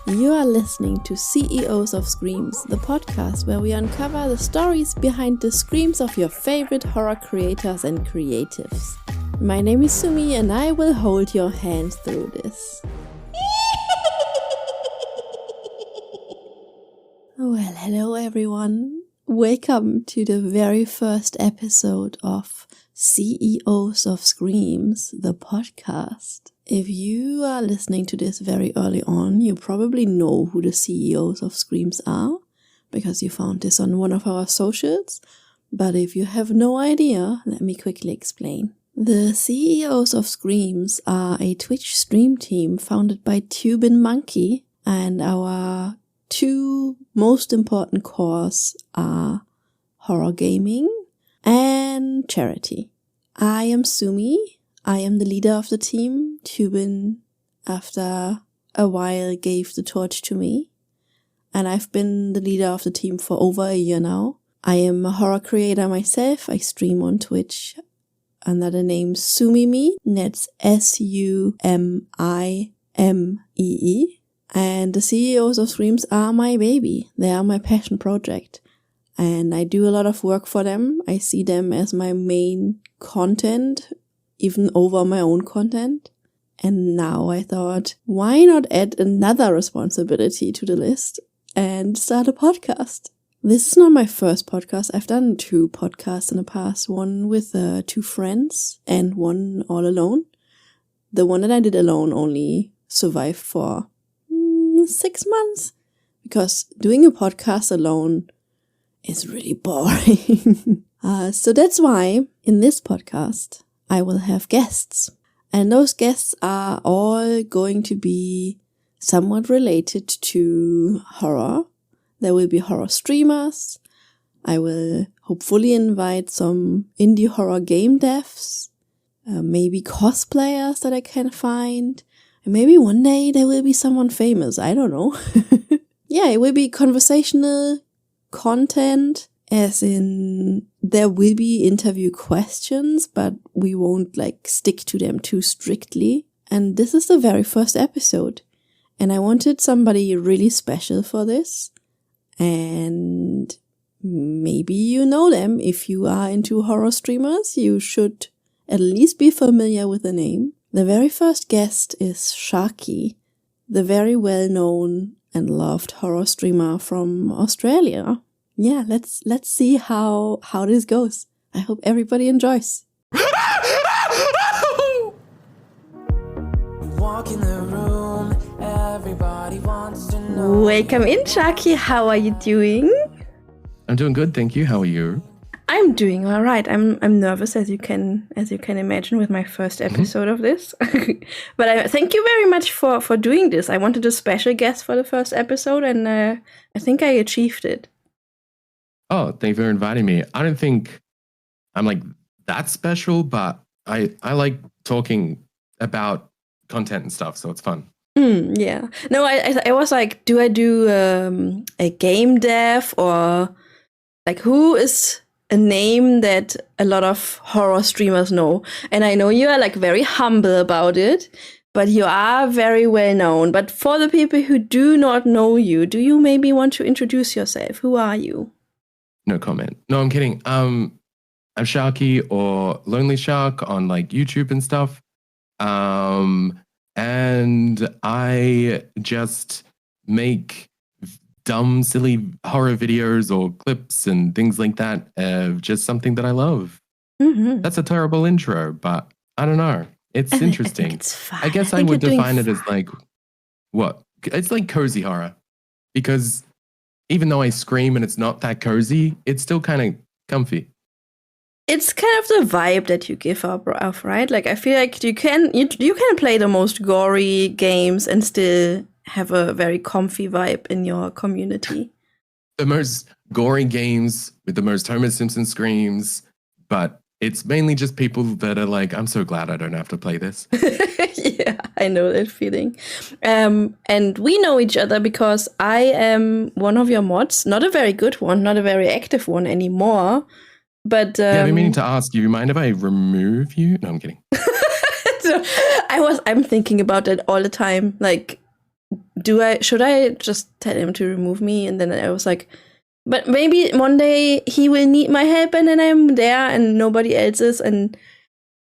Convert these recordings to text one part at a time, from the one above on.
You are listening to CEOs of Screams, the podcast where we uncover the stories behind the screams of your favorite horror creators and creatives. My name is Sumi and I will hold your hand through this. Well, hello everyone. Welcome to the very first episode of CEOs of Screams, the podcast. If you are listening to this very early on, you probably know who the CEOs of Screams are, because you found this on one of our socials. But if you have no idea, let me quickly explain. The CEOs of Screams are a Twitch stream team founded by Tubin Monkey, and our two most important cores are horror gaming and charity. I am Sumi. I am the leader of the team. Tubin, after a while, gave the torch to me. And I've been the leader of the team for over a year now. I am a horror creator myself. I stream on Twitch under the name Sumi. That's Sumimee. And the CEOs of Screams are my baby. They are my passion project. And I do a lot of work for them. I see them as my main content, even over my own content. And now I thought, why not add another responsibility to the list and start a podcast? This is not my first podcast. I've done 2 podcasts in the past, one with 2 friends and one all alone. The one that I did alone only survived for 6 months, because doing a podcast alone is really boring. So that's why in this podcast I will have guests. And those guests are all going to be somewhat related to horror. There will be horror streamers. I will hopefully invite some indie horror game devs, maybe cosplayers that I can find. And maybe one day there will be someone famous. I don't know. Yeah, it will be conversational content, as in there will be interview questions, but we won't stick to them too strictly. And this is the very first episode. And I wanted somebody really special for this. And maybe you know them. If you are into horror streamers, you should at least be familiar with the name. The very first guest is Sharkie, the very well-known and loved horror streamer from Australia. Yeah, let's see how this goes. I hope everybody enjoys. Walk in the room, everybody wants to know. Welcome in, Sharkie. How are you doing? I'm doing good, thank you. How are you? I'm doing all right. I'm nervous, as you can imagine, with my first episode of this. But thank you very much for doing this. I wanted a special guest for the first episode, and I think I achieved it. Oh, thank you for inviting me. I don't think I'm that special, but I like talking about content and stuff, so it's fun. Yeah. No, I was like, do I do a game dev, or who is a name that a lot of horror streamers know? And I know you are very humble about it, but you are very well known. But for the people who do not know you, do you maybe want to introduce yourself? Who are you? No comment. No, I'm kidding. I'm Sharkie, or Lonely Shark on YouTube and stuff. And I just make dumb, silly horror videos or clips and things like that. Just something that I love. Mm-hmm. That's a terrible intro, but I don't know. It's interesting. It's fine. I guess I would define it as what? It's cozy horror, because even though I scream and it's not that cozy, it's still kind of comfy. It's kind of the vibe that you give off, right? I feel like you can play the most gory games and still have a very comfy vibe in your community. The most gory games with the most Homer Simpson screams, but it's mainly just people that are I'm so glad I don't have to play this. Yeah, I know that feeling. And we know each other because I am one of your mods, not a very good one, not a very active one anymore. But yeah, I've been meaning to ask you, mind if I remove you? No, I'm kidding. So I'm thinking about that all the time. should I just tell him to remove me? And then I was like, but maybe one day he will need my help, and then I'm there and nobody else is.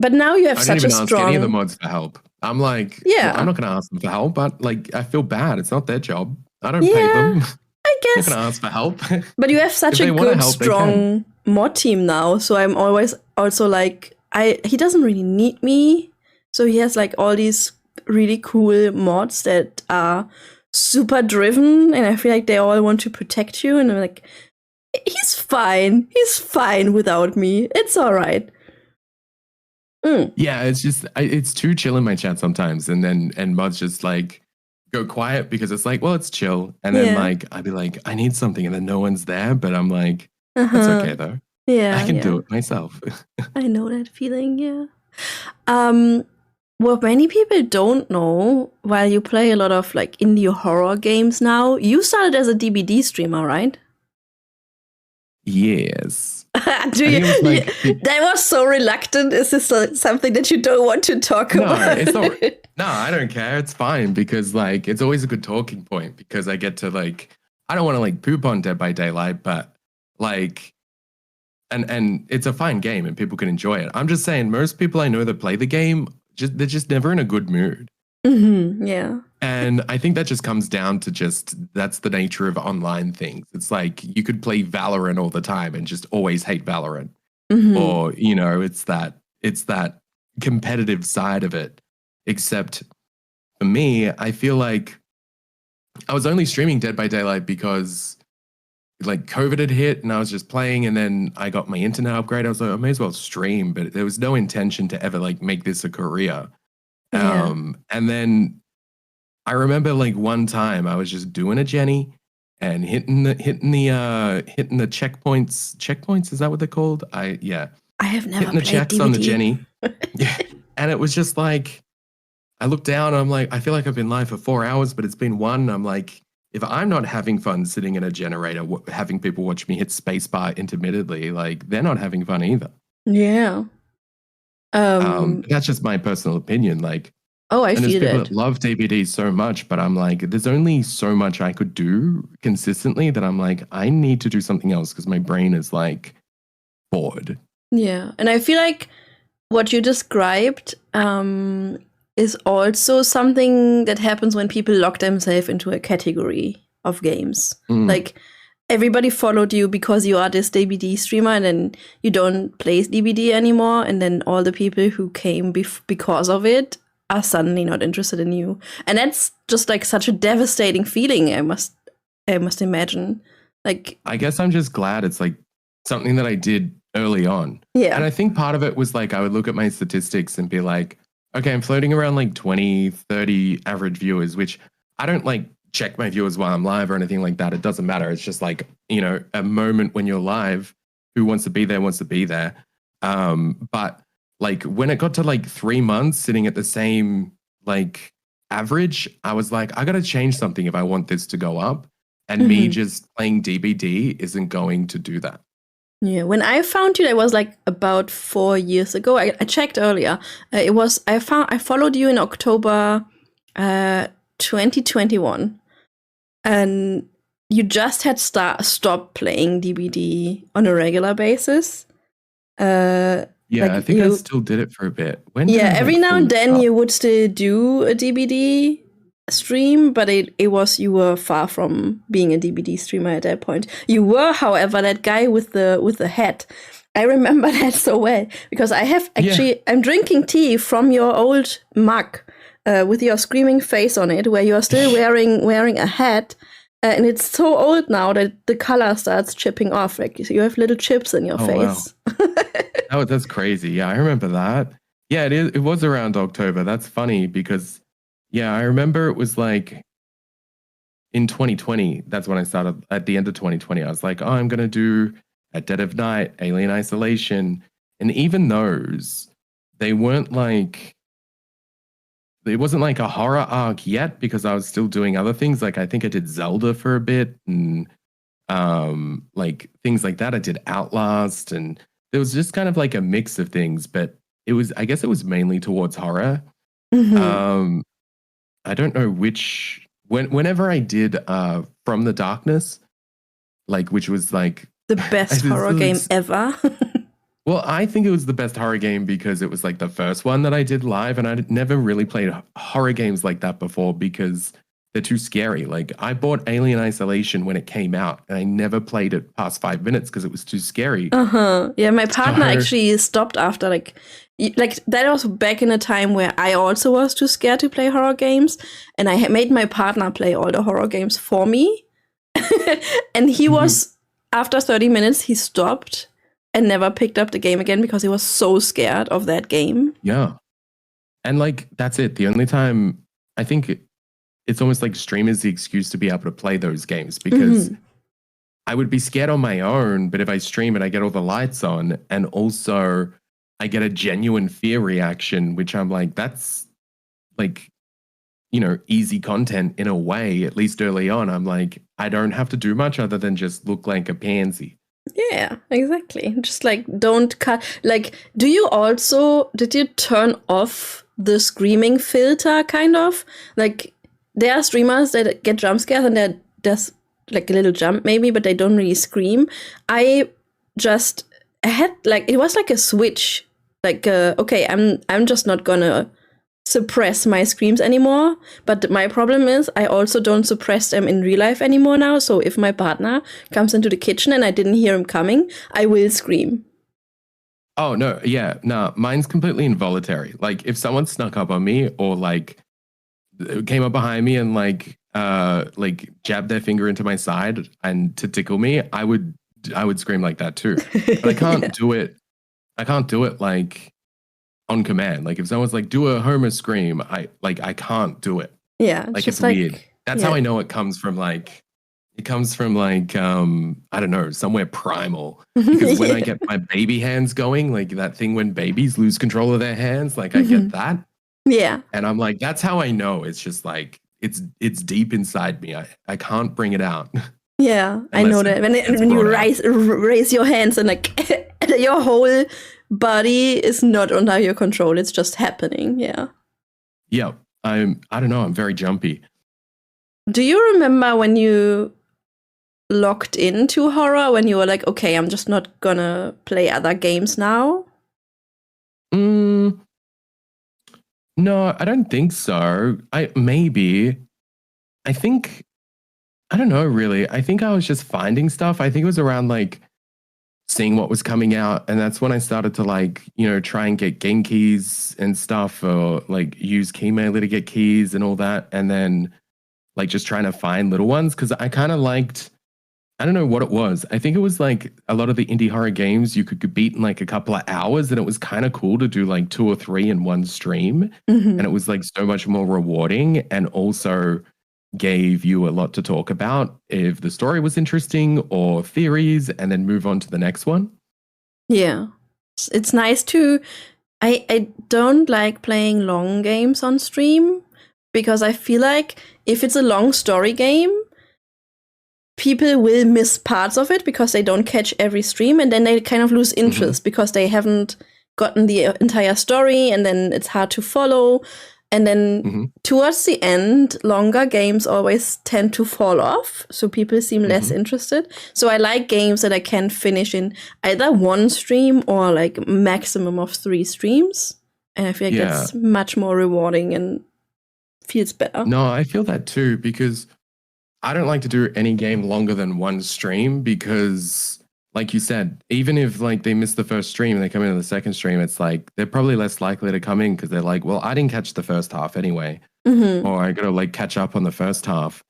But now you have such a strong. I don't even ask any of the mods for help. I'm like, yeah, I'm not going to ask them for help, but like, I feel bad. It's not their job. I don't pay them. I guess. I'm not going to ask for help. But you have such a good, strong mod team now. So I'm always also like, he doesn't really need me. So he has like all these really cool mods that are super driven. And I feel like they all want to protect you. And I'm like, he's fine. He's fine without me. It's all right. Yeah, it's just it's too chill in my chat sometimes, and mods just like go quiet because it's like, well, it's chill, and then like I'd be like, I need something, and then no one's there, but I'm like, that's okay though. Yeah, I can do it myself. I know that feeling. Yeah. What many people don't know, while you play a lot of like indie horror games now, you started as a DBD streamer, right? Yes. That was so reluctant. Is this something that you don't want to talk about? It's not, no, I don't care. It's fine because like it's always a good talking point because I get to like, I don't want to like poop on Dead by Daylight, but like, and it's a fine game and people can enjoy it. I'm just saying most people I know that play the game, they're just never in a good mood. Mm-hmm, yeah. And I think that just comes down to that's the nature of online things. It's like you could play Valorant all the time and just always hate Valorant. Mm-hmm. Or, you know, it's that competitive side of it. Except for me, I feel like I was only streaming Dead by Daylight because like COVID had hit and I was just playing, and then I got my internet upgrade. I was like, I may as well stream, but there was no intention to ever like make this a career. Yeah. And then I remember like one time I was just doing a Jenny and hitting the checkpoints. Checkpoints, is that what they're called? I have never hitting the checks DVD. On the Jenny. Yeah. And it was just like I looked down and I'm like, I feel like I've been live for 4 hours, but it's been 1. I'm like, if I'm not having fun sitting in a generator, having people watch me hit spacebar intermittently, like they're not having fun either. Yeah. That's just my personal opinion. Like, I feel that. There's people that love DVDs so much, but I'm like, there's only so much I could do consistently that I'm like, I need to do something else because my brain is like bored. Yeah, and I feel like what you described is also something that happens when people lock themselves into a category of games. Like everybody followed you because you are this DBD streamer, and then you don't play DBD anymore, and then all the people who came because of it are suddenly not interested in you, and that's just like such a devastating feeling. I must imagine. Like, I guess I'm just glad it's like something that I did early on. Yeah, and I think part of it was like I would look at my statistics and be like, okay, I'm floating around like 20, 30 average viewers, which I don't like check my viewers while I'm live or anything like that. It doesn't matter. It's just like, you know, a moment when you're live, who wants to be there wants to be there. But like when it got to like 3 months sitting at the same like average, I was like, I got to change something if I want this to go up. And me just playing DBD isn't going to do that. Yeah, when I found you, that was like about 4 years ago. I checked earlier. I followed you in October 2021, and you just had stopped playing DBD on a regular basis. I think I still did it for a bit. Every now and then you would still do a DBD stream, but you were far from being a DBD streamer at that point. You were, however, that guy with the hat. I remember that so well because I have actually I'm drinking tea from your old mug with your screaming face on it, where you are still wearing a hat. And it's so old now that the color starts chipping off. Like you have little chips in your face. Wow. That's crazy. Yeah, I remember that. Yeah, it was around October. That's funny because, yeah, I remember it was like in 2020. That's when I started. At the end of 2020, I was like, oh, I'm going to do At Dead of Night, Alien Isolation. And even those, they weren't like, it wasn't like a horror arc yet because I was still doing other things. Like I think I did Zelda for a bit and like things like that. I did Outlast, and it was just kind of like a mix of things, but I guess it was mainly towards horror. I don't know which whenever I did From the Darkness, like which was like the best horror game ever. Well, I think it was the best horror game because it was like the first one that I did live, and I'd never really played horror games like that before because they're too scary. Like I bought Alien Isolation when it came out, and I never played it past 5 minutes because it was too scary. Yeah, my partner actually stopped after like that was back in a time where I also was too scared to play horror games, and I made my partner play all the horror games for me. And he was, after 30 minutes, he stopped and never picked up the game again because he was so scared of that game. Yeah. And like, that's it. The only time I think it's almost like stream is the excuse to be able to play those games because I would be scared on my own, but if I stream it, I get all the lights on, and also I get a genuine fear reaction, which I'm like, that's like, you know, easy content in a way, at least early on. I'm like, I don't have to do much other than just look like a pansy. Yeah, exactly. Just like, don't cut. Like, did you turn off the screaming filter kind of? Like, there are streamers that get jump scares and there's like a little jump maybe, but they don't really scream. I had like, it was like a switch. Like, okay, I'm just not gonna suppress my screams anymore. But my problem is I also don't suppress them in real life anymore now. So if my partner comes into the kitchen and I didn't hear him coming, I will scream. Oh, no. Yeah. No, mine's completely involuntary. Like if someone snuck up on me or like came up behind me and like jabbed their finger into my side and to tickle me, I would scream like that too. But I can't do it. I can't do it like on command. Like if someone's like, do a Homer scream, I can't do it. Yeah. Like it's weird. That's how I know it comes from like I don't know, somewhere primal. Because when I get my baby hands going, like that thing when babies lose control of their hands, like I get that. Yeah. And I'm like, that's how I know. It's just like it's deep inside me. I can't bring it out. Yeah, I know that. When you raise your hands and like your whole body is not under your control. It's just happening. Yeah. Yeah. I don't know. I'm very jumpy. Do you remember when you locked into horror, when you were like, okay, I'm just not gonna play other games now? No, I don't think so. I think I don't know really. I think I was just finding stuff. I think it was around like seeing what was coming out, and that's when I started to like, you know, try and get game keys and stuff, or like use Keymailer to get keys and all that, and then like just trying to find little ones because I kind of liked, I don't know what it was. I think it was like a lot of the indie horror games you could beat in like a couple of hours, and it was kind of cool to do like 2 or 3 in one stream, and it was like so much more rewarding, and also gave you a lot to talk about if the story was interesting or theories, and then move on to the next one. Yeah. It's nice to I don't like playing long games on stream because I feel like if it's a long story game, people will miss parts of it because they don't catch every stream, and then they kind of lose interest because they haven't gotten the entire story, and then it's hard to follow. And then towards the end, longer games always tend to fall off, so people seem less interested. So I like games that I can finish in either one stream or like maximum of 3 streams. And I feel like that's much more rewarding and feels better. No, I feel that too, because I don't like to do any game longer than one stream because, like you said, even if like they miss the first stream and they come into the second stream, it's like they're probably less likely to come in because they're like, well, I didn't catch the first half anyway, or I got to like catch up on the first half,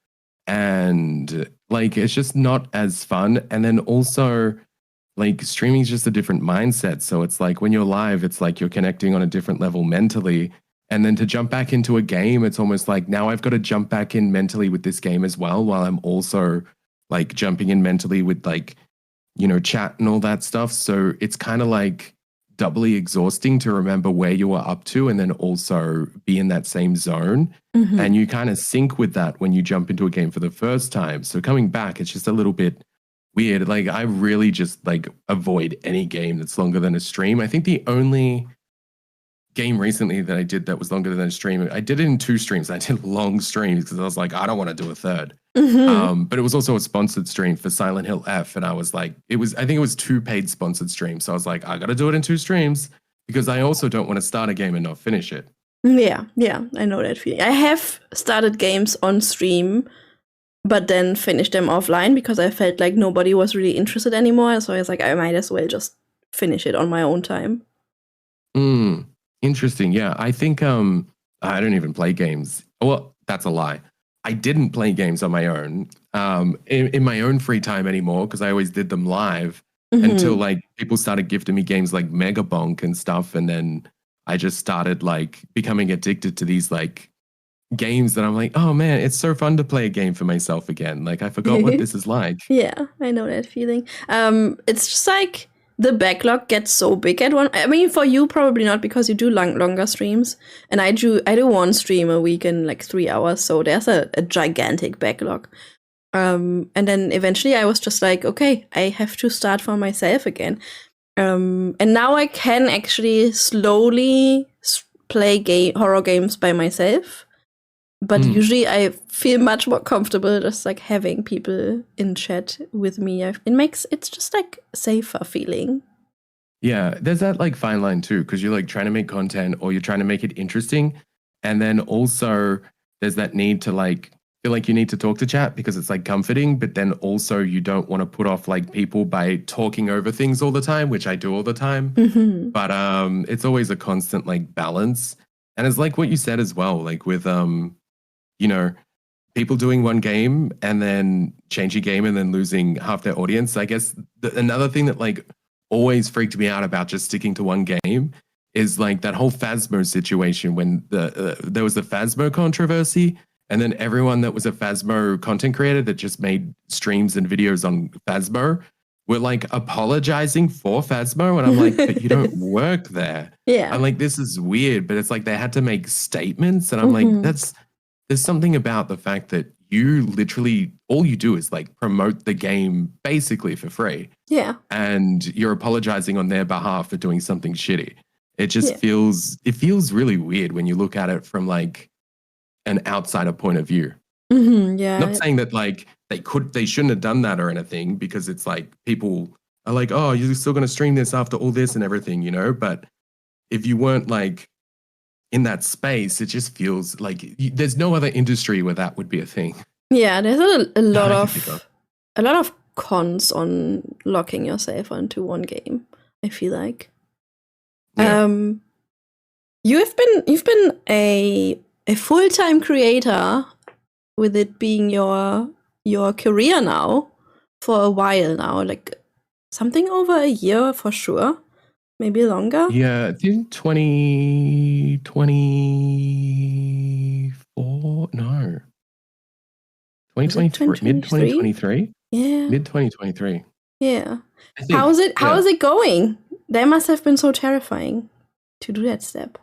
and like it's just not as fun. And then also, like streaming is just a different mindset. So it's like when you're live, it's like you're connecting on a different level mentally. And then to jump back into a game, it's almost like now I've got to jump back in mentally with this game as well, while I'm also like jumping in mentally with like, you know, chat and all that stuff. So it's kind of like doubly exhausting to remember where you were up to and then also be in that same zone. And you kind of sync with that when you jump into a game for the first time. So coming back, it's just a little bit weird. Like I really just like avoid any game that's longer than a stream. I think the only game recently that I did that was longer than a stream. I did it in 2 streams. I did long streams because I was like, I don't want to do a third. But it was also a sponsored stream for Silent Hill F, and I was like, I think it was 2 paid sponsored streams. So I was like, I got to do it in 2 streams because I also don't want to start a game and not finish it. Yeah, I know that feeling. I have started games on stream, but then finished them offline because I felt like nobody was really interested anymore. So I was like, I might as well just finish it on my own time. Interesting. Yeah, I think I don't even play games. Well, that's a lie. I didn't play games on my own in my own free time anymore because I always did them live until like people started gifting me games like Mega Bonk and stuff, and then I just started like becoming addicted to these like games that I'm like, oh man, it's so fun to play a game for myself again. Like I forgot what this is like. Yeah, I know that feeling. It's just like the backlog gets so big at one. I mean, for you probably not because you do longer streams, and I do 1 stream a week in like 3 hours. So there's a gigantic backlog. And then eventually I was just like, okay, I have to start for myself again. And now I can actually slowly play horror games by myself. But usually I feel much more comfortable just like having people in chat with me. It's just like safer feeling. Yeah, there's that like fine line too, because you're like trying to make content or you're trying to make it interesting. And then also there's that need to like feel like you need to talk to chat because it's like comforting, but then also you don't want to put off like people by talking over things all the time, which I do all the time. But it's always a constant like balance. And it's like what you said as well, like with you know, people doing one game and then changing game and then losing half their audience. I guess another thing that like always freaked me out about just sticking to one game is like that whole Phasmo situation when there was the Phasmo controversy, and then everyone that was a Phasmo content creator that just made streams and videos on Phasmo were like apologizing for Phasmo, and I'm like, but you don't work there. Yeah, I'm like, this is weird, but it's like they had to make statements, and I'm like, there's something about the fact that you literally, all you do is like promote the game basically for free. Yeah. And you're apologizing on their behalf for doing something shitty. It just feels really weird when you look at it from like an outsider point of view. Yeah. Not saying that like they shouldn't have done that or anything, because it's like people are like, oh, you're still going to stream this after all this and everything, you know? But if you weren't like in that space, it just feels like there's no other industry where that would be a thing. Yeah, there's a lot of cons on locking yourself onto one game, I feel like. Yeah. You've been a full-time creator, with it being your career now for a while now, like something over a year for sure. Maybe longer? Yeah, in 2024? No. 2023? Mid-2023? Yeah. Mid-2023. Yeah. How is it going? That must have been so terrifying to do that step.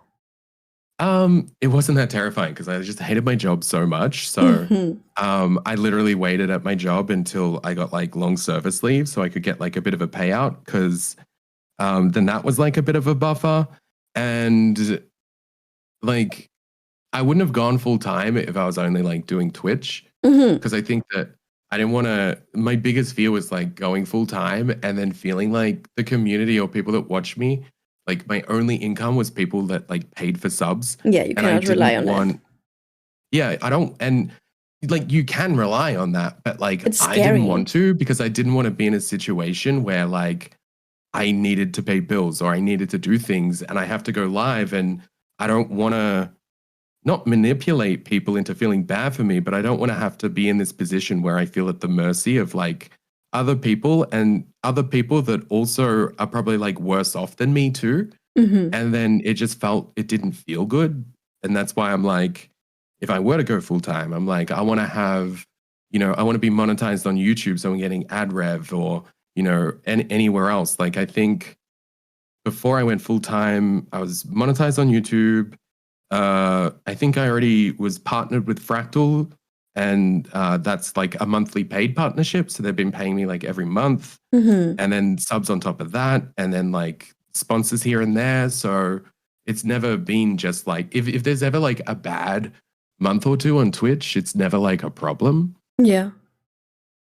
It wasn't that terrifying because I just hated my job so much. So I literally waited at my job until I got like long service leave so I could get like a bit of a payout, because then that was like a bit of a buffer. And like I wouldn't have gone full time if I was only like doing Twitch, because I think that I didn't want to, my biggest fear was like going full time and then feeling like the community or people that watch me, like my only income was people that like paid for subs. Yeah, you cannot rely on that. Yeah, I don't, and like you can rely on that, but like it's I scary. didn't want to, because I didn't want to be in a situation where like I needed to pay bills or I needed to do things and I have to go live, and I don't want to not manipulate people into feeling bad for me, but I don't want to have to be in this position where I feel at the mercy of like other people, and other people that also are probably like worse off than me too. And then it didn't feel good. And that's why I'm like, if I were to go full time, I'm like, I want to have, I want to be monetized on YouTube, so I'm getting ad rev, or anywhere else. Like I think before I went full time, I was monetized on YouTube. I think I already was partnered with Fractal, and that's like a monthly paid partnership. So they've been paying me like every month, and then subs on top of that, and then like sponsors here and there. So it's never been just like, if there's ever like a bad month or two on Twitch, it's never like a problem. Yeah.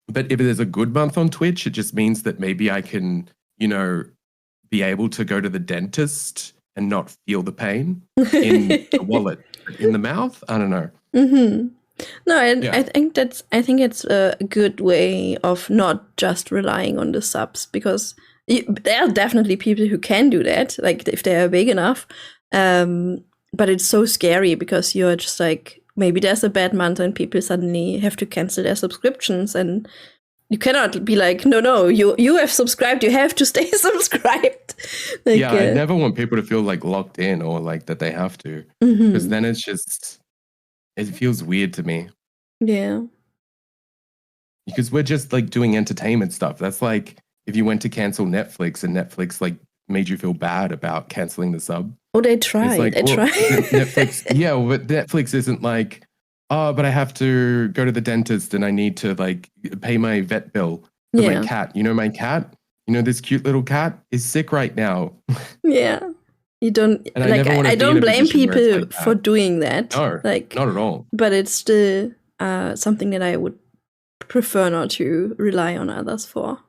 But if there's a good month on Twitch, it just means that maybe I can, be able to go to the dentist and not feel the pain in the wallet, in the mouth. I don't know. Mm-hmm. No, I think it's a good way of not just relying on the subs, because there are definitely people who can do that, like if they are big enough. But it's so scary because you're just like, maybe there's a bad month and people suddenly have to cancel their subscriptions, and you cannot be like, no, you have subscribed, you have to stay subscribed. Like, I never want people to feel like locked in or like that they have to, because then it's just, it feels weird to me. Yeah. Because we're just like doing entertainment stuff. That's like if you went to cancel Netflix and Netflix like made you feel bad about canceling the sub. Oh, they tried. Like, Netflix, but Netflix isn't like, oh, but I have to go to the dentist and I need to like pay my vet bill for my cat. My cat, this cute little cat is sick right now. Yeah. You don't, and like, I don't blame people for doing that. No, like, not at all. But it's still something that I would prefer not to rely on others for.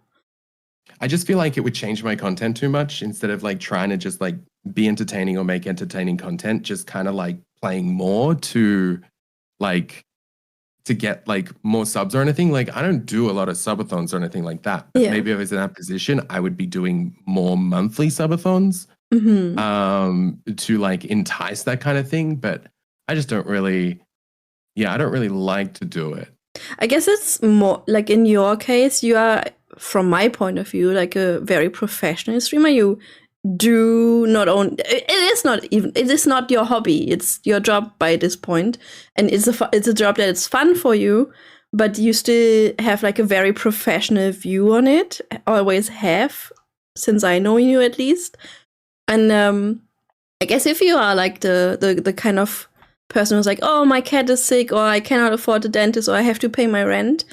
I just feel like it would change my content too much, instead of like trying to just like be entertaining or make entertaining content, just kind of like playing more to get like more subs or anything. Like, I don't do a lot of subathons or anything like that. But maybe if I was in that position, I would be doing more monthly subathons to like entice that kind of thing. But I just don't really, I don't really like to do it. I guess it's more like, in your case, you are, from my point of view, like a very professional streamer. You do not own, it is not your hobby, it's your job by this point, and it's a job that it's fun for you, but you still have like a very professional view on it. Always have, since I know you at least. And I guess if you are like the kind of person who's like, oh, my cat is sick, or I cannot afford the dentist, or I have to pay my rent,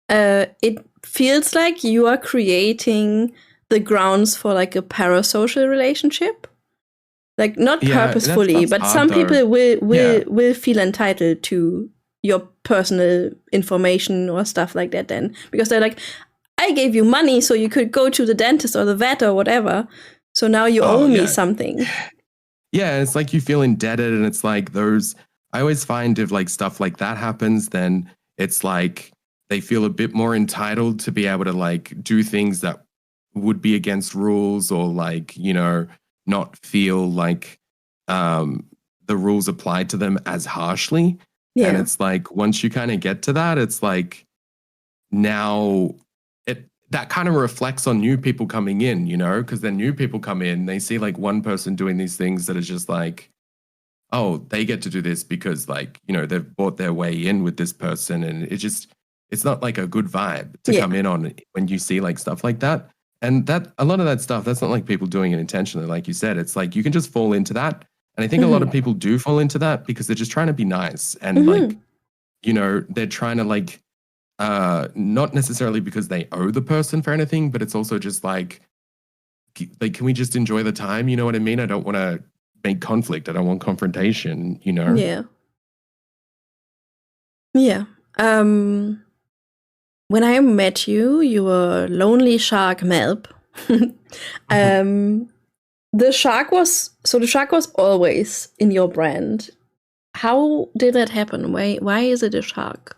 it feels like you are creating the grounds for like a parasocial relationship. Like, not purposefully, but some people will feel entitled to your personal information or stuff like that then, because they're like, I gave you money so you could go to the dentist or the vet or whatever, so now you owe me something. Yeah, it's like you feel indebted, and it's like I always find if like stuff like that happens, then it's like they feel a bit more entitled to be able to like do things that would be against rules, or like, not feel like the rules applied to them as harshly. Yeah. And it's like, once you kind of get to that, it's like, now that kind of reflects on new people coming in, because then new people come in, they see like one person doing these things that is just like, oh, they get to do this because like, they've bought their way in with this person. And it's not like a good vibe to come in on when you see like stuff like that. And that a lot of that stuff, that's not like people doing it intentionally. Like you said, it's like you can just fall into that. And I think a lot of people do fall into that because they're just trying to be nice. And like, they're trying to like, not necessarily because they owe the person for anything, but it's also just like, can we just enjoy the time? You know what I mean? I don't want to make conflict. I don't want confrontation, Yeah. Yeah. When I met you, you were Lonely Shark Melp. The shark was always in your brand. How did that happen? Why is it a shark?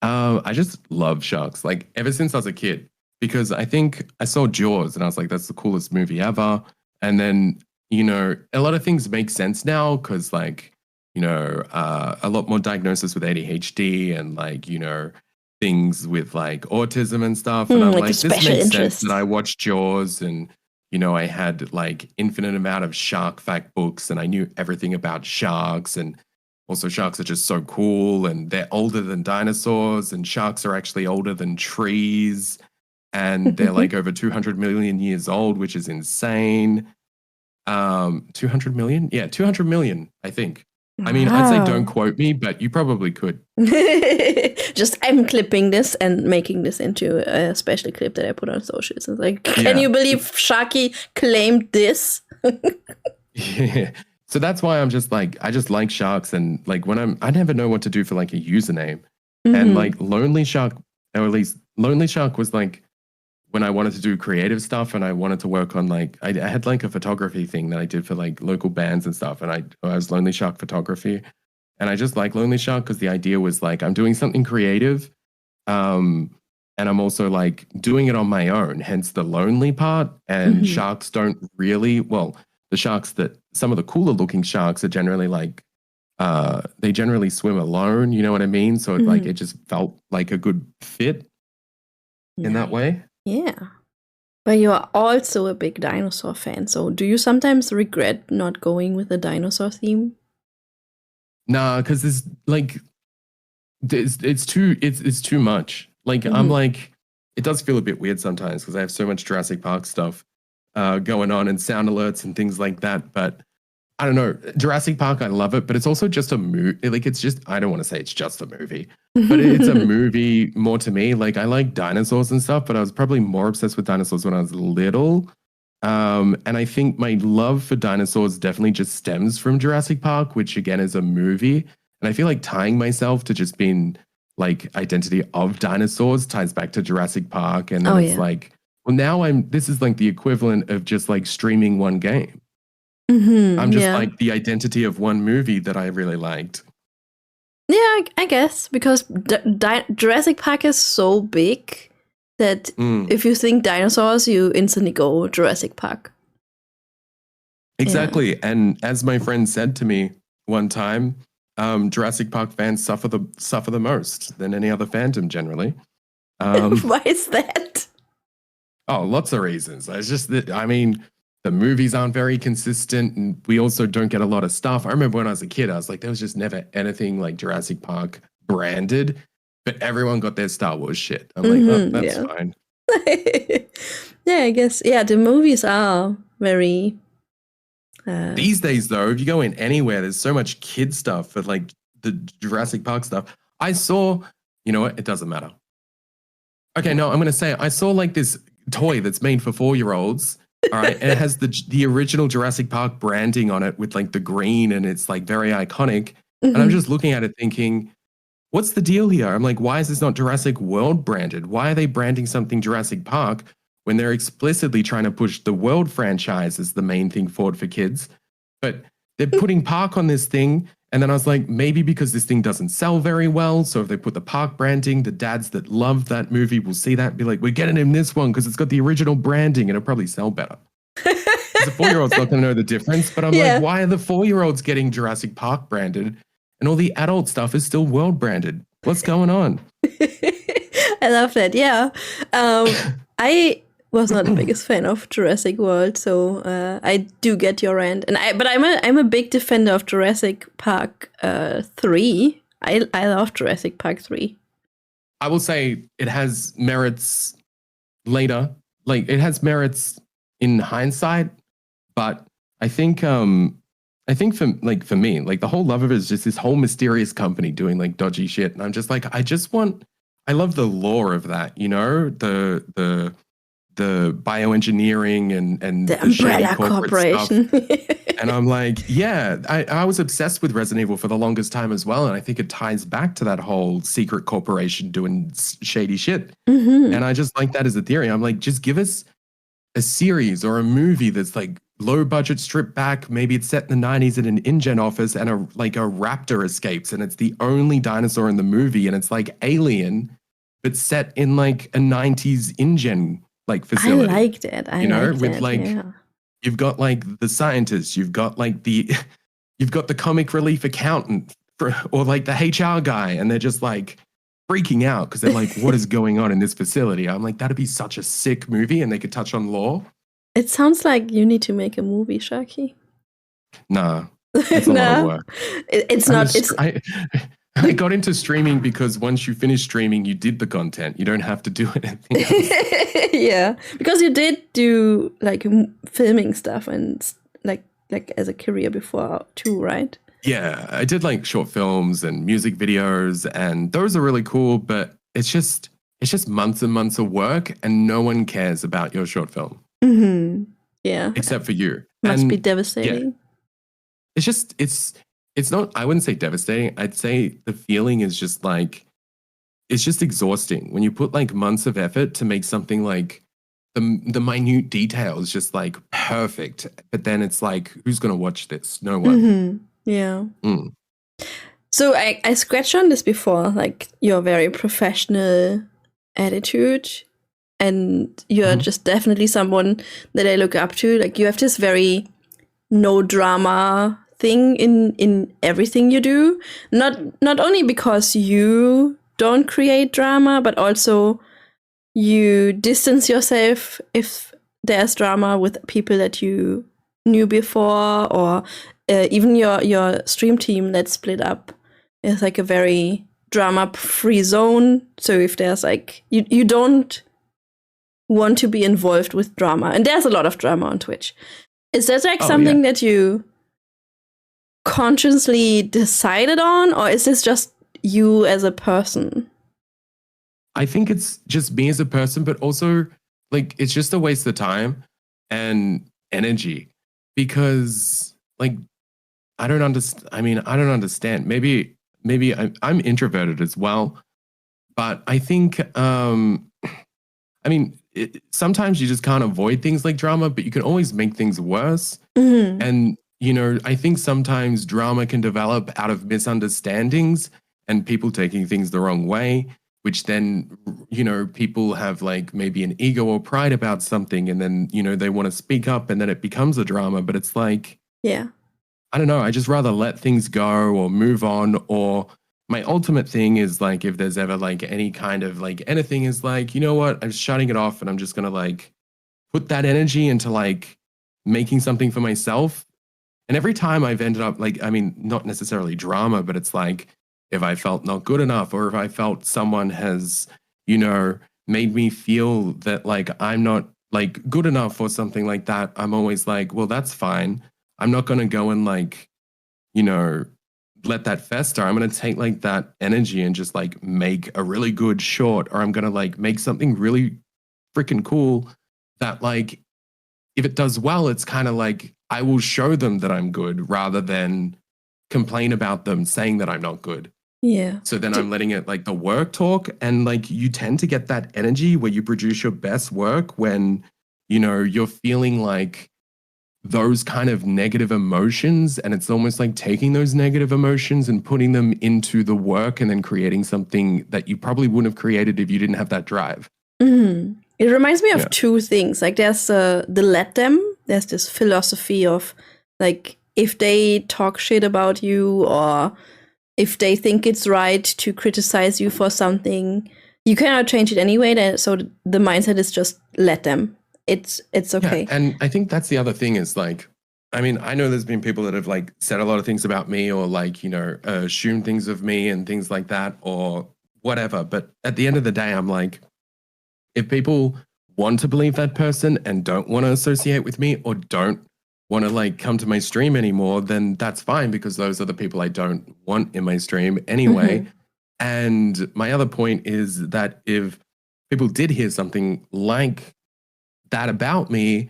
I just love sharks, like ever since I was a kid, because I think I saw Jaws and I was like, that's the coolest movie ever. And then, a lot of things make sense now because like, a lot more diagnosis with ADHD and like, things with like autism and stuff. And I'm like this makes sense that I watched Jaws and, I had like infinite amount of shark fact books and I knew everything about sharks, and also sharks are just so cool and they're older than dinosaurs, and sharks are actually older than trees, and they're like over 200 million years old, which is insane. 200 million? Yeah, 200 million, I think. I mean, I'd say don't quote me, but you probably could. Just I'm clipping this and making this into a special clip that I put on socials. It's like, can you believe Sharkie claimed this? Yeah. So that's why I'm just like, I just like sharks, and like I never know what to do for like a username. And like Lonely Shark, or at least Lonely Shark was like when I wanted to do creative stuff and I wanted to work on like, I had like a photography thing that I did for like local bands and stuff. And I was Lonely Shark Photography. And I just like Lonely Shark because the idea was like, I'm doing something creative. And I'm also like doing it on my own, hence the lonely part. And sharks don't really, well, the sharks that some of the cooler looking sharks are generally like, they generally swim alone, you know what I mean? So it like, it just felt like a good fit in that way. Yeah. But you are also a big dinosaur fan. So do you sometimes regret not going with the dinosaur theme? Nah, because it's like, it's too much. Like I'm like, it does feel a bit weird sometimes because I have so much Jurassic Park stuff going on and sound alerts and things like that. But I don't know, Jurassic Park, I love it, but it's also just a movie. Like it's just, I don't want to say it's just a movie, but it's a movie more to me. Like I like dinosaurs and stuff, but I was probably more obsessed with dinosaurs when I was little. And I think my love for dinosaurs definitely just stems from Jurassic Park, which again is a movie. And I feel like tying myself to just being like identity of dinosaurs ties back to Jurassic Park. And then it's like, well, now this is like the equivalent of just like streaming one game. I'm just like the identity of one movie that I really liked. Yeah, I guess, because Jurassic Park is so big that if you think dinosaurs, you instantly go Jurassic Park. Exactly. Yeah. And as my friend said to me one time, Jurassic Park fans suffer the most than any other fandom generally. Why is that? Oh, lots of reasons. It's just that, I mean, the movies aren't very consistent, and we also don't get a lot of stuff. I remember when I was a kid, I was like, there was just never anything like Jurassic Park branded, but everyone got their Star Wars shit. I'm like, oh, that's fine. Yeah, I guess. Yeah, the movies are very... These days, though, if you go in anywhere, there's so much kid stuff for like the Jurassic Park stuff. I saw, you know what? It doesn't matter. Okay, no, I'm going to say it. I saw like this toy that's made for 4-year-olds. All right. And it has the original Jurassic Park branding on it with like the green, and it's like very iconic. And I'm just looking at it thinking, what's the deal here? I'm like, why is this not Jurassic World branded? Why are they branding something Jurassic Park when they're explicitly trying to push the World franchise as the main thing forward for kids? But they're putting Park on this thing. And then I was like, maybe because this thing doesn't sell very well. So if they put the Park branding, the dads that love that movie will see that and be like, we're getting him this one because it's got the original branding and it'll probably sell better. The 4-year-old's not going to know the difference. But I'm like, why are the 4-year-olds getting Jurassic Park branded and all the adult stuff is still World branded? What's going on? I love that. Yeah. I was not the biggest fan of Jurassic World, so I do get your rant. But I'm a big defender of Jurassic Park 3. I love Jurassic Park 3. I will say it has merits later. Like it has merits in hindsight, but I think for me, like the whole love of it is just this whole mysterious company doing like dodgy shit. And I'm just like, I love the lore of that, you know, the bioengineering and the Umbrella Corporation stuff. And I'm like, yeah, I was obsessed with Resident Evil for the longest time as well. And I think it ties back to that whole secret corporation doing shady shit. And I just like that as a theory. I'm like, just give us a series or a movie that's like low budget, stripped back. Maybe it's set in the 90s in an InGen office and a raptor escapes and it's the only dinosaur in the movie. And it's like Alien, but set in like a 90s InGen like facility. I liked it. You've got like the scientists, you've got the comic relief accountant or like the HR guy, and they're just like freaking out because they're like, what is going on in this facility? I'm like, that'd be such a sick movie, and they could touch on lore. It sounds like you need to make a movie, Sharkie. Nah. That's a lot of work. It's not. I got into streaming because once you finish streaming, you did the content. You don't have to do anything else. Yeah, because you did do like filming stuff and like as a career before too, right? Yeah, I did like short films and music videos, and those are really cool. But it's just months and months of work, and no one cares about your short film. Yeah. except for you. Must be Yeah, devastating. it's not, I wouldn't say devastating. I'd say the feeling is just like, it's just exhausting when you put like months of effort to make something like the minute details just like perfect. But then it's like, who's going to watch this? No one. Yeah. Mm. So I scratched on this before, like your very professional attitude, and you're just definitely someone that I look up to. Like you have this very no drama thing in everything you do. Not only because you don't create drama, but also you distance yourself if there's drama with people that you knew before, or even your stream team that's split up is like a very drama-free zone. So if there's like you don't want to be involved with drama, and there's a lot of drama on Twitch. Is that like something that you consciously decided on, or is this just you as a person? I think it's just me as a person, but also like it's just a waste of time and energy because like I don't understand. I mean, I don't understand. Maybe I'm introverted as well, but I think I mean, sometimes you just can't avoid things like drama, but you can always make things worse. And you know, I think sometimes drama can develop out of misunderstandings and people taking things the wrong way, which then, you know, people have like maybe an ego or pride about something, and then, you know, they want to speak up and then it becomes a drama. But it's like, yeah, I don't know. I just rather let things go or move on. Or my ultimate thing is like, if there's ever like any kind of like anything, is like, you know what? I'm shutting it off and I'm just going to like put that energy into like making something for myself. And every time I've ended up like, I mean, not necessarily drama, but it's like if I felt not good enough, or if I felt someone has, you know, made me feel that like I'm not like good enough or something like that, I'm always like, well, that's fine. I'm not going to go and like, you know, let that fester. I'm going to take like that energy and just like make a really good short, or I'm going to like make something really freaking cool that like, if it does well, it's kind of like I will show them that I'm good rather than complain about them saying that I'm not good. Yeah. So then I'm letting it like the work talk, and like you tend to get that energy where you produce your best work when, you know, you're feeling like those kind of negative emotions, and it's almost like taking those negative emotions and putting them into the work and then creating something that you probably wouldn't have created if you didn't have that drive. It reminds me of two things. Like there's the let them. There's this philosophy of like if they talk shit about you, or if they think it's right to criticize you for something, you cannot change it anyway. So the mindset is just let them. It's okay. Yeah, and I think that's the other thing is like, I mean, I know there's been people that have like said a lot of things about me, or like, you know, assumed things of me and things like that, or whatever. But at the end of the day, I'm like, if people want to believe that person and don't want to associate with me, or don't want to like come to my stream anymore, then that's fine, because those are the people I don't want in my stream anyway. And my other point is that if people did hear something like that about me,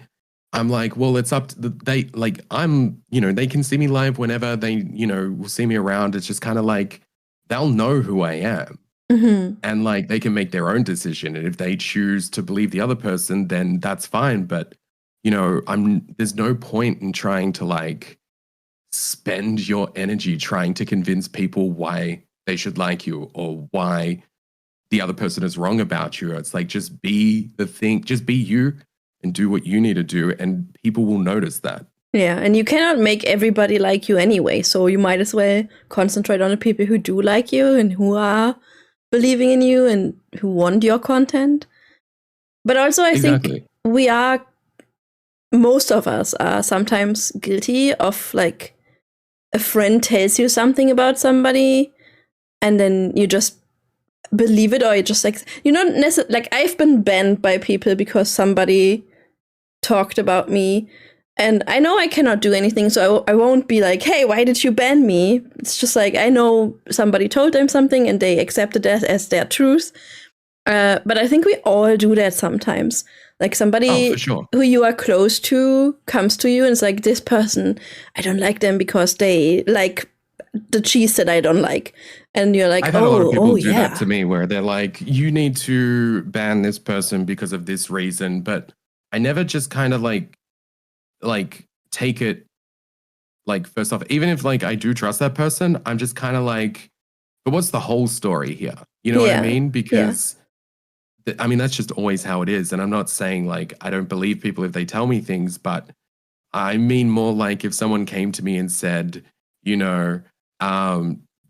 I'm like, well, it's up to they like, I'm, you know, they can see me live whenever they, you know, will see me around. It's just kind of like, they'll know who I am. And like, they can make their own decision. And if they choose to believe the other person, then that's fine. But, you know, there's no point in trying to like spend your energy trying to convince people why they should like you, or why the other person is wrong about you. It's like, just be just be you and do what you need to do, and people will notice that. Yeah, and you cannot make everybody like you anyway, so you might as well concentrate on the people who do like you and who are believing in you and who want your content. But also I think most of us are sometimes guilty of like a friend tells you something about somebody and then you just believe it, or you just like, you know, like I've been banned by people because somebody talked about me, and I know I cannot do anything, so I won't be like, hey, why did you ban me? It's just like, I know somebody told them something and they accepted that as their truth, But I think we all do that sometimes. Like somebody for sure. who you are close to comes to you and it's like, this person, I don't like them because they like the cheese that I don't like. And you're like, I've had a lot of people do yeah. that to me where they're like, you need to ban this person because of this reason. But I never just kind of like take it like, first off, even if like I do trust that person, I'm just kind of like, but what's the whole story here? You know what I mean? Because I mean, that's just always how it is. And I'm not saying like I don't believe people if they tell me things, but I mean more like if someone came to me and said, you know,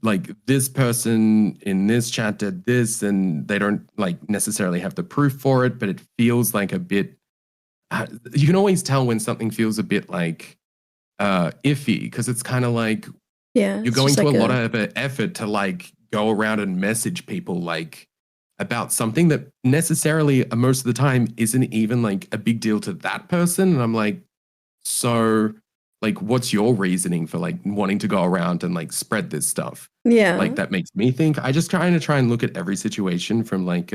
like this person in this chat did this, and they don't like necessarily have the proof for it, but it feels like a bit. You can always tell when something feels a bit like iffy because it's kind of like you're going to a lot of effort to like go around and message people like about something that necessarily most of the time isn't even like a big deal to that person. And I'm like, so like, what's your reasoning for like wanting to go around and like spread this stuff? Yeah. Like that makes me think. I just try and look at every situation from like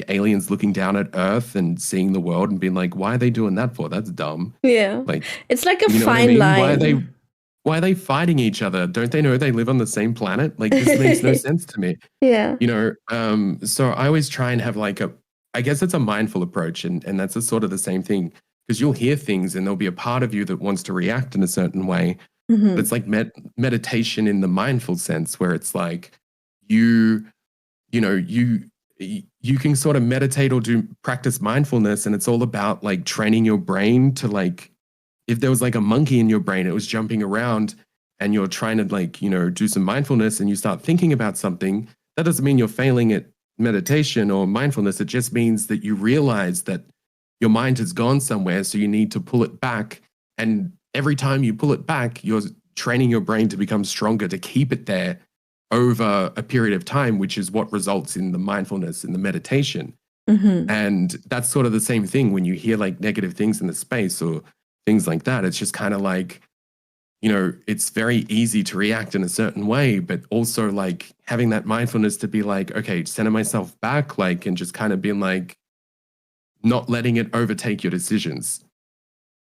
aliens looking down at Earth and seeing the world and being like, why are they doing that for? That's dumb. Yeah. Like it's like a fine line. Why are they fighting each other? Don't they know they live on the same planet? Like this makes no sense to me. Yeah. You know, so I always try and have like I guess it's a mindful approach, and that's a sort of the same thing because you'll hear things and there'll be a part of you that wants to react in a certain way. But it's like meditation in the mindful sense where it's like you can sort of meditate or do practice mindfulness, and it's all about like training your brain to like, if there was like a monkey in your brain, it was jumping around and you're trying to like, do some mindfulness and you start thinking about something, that doesn't mean you're failing at meditation or mindfulness. It just means that you realize that your mind has gone somewhere. So you need to pull it back. And every time you pull it back, you're training your brain to become stronger, to keep it there over a period of time, which is what results in the mindfulness and the meditation. And that's sort of the same thing when you hear like negative things in the space or things like that. It's just kind of like, it's very easy to react in a certain way, but also like having that mindfulness to be like, okay, center myself back, like, and just kind of being like, not letting it overtake your decisions.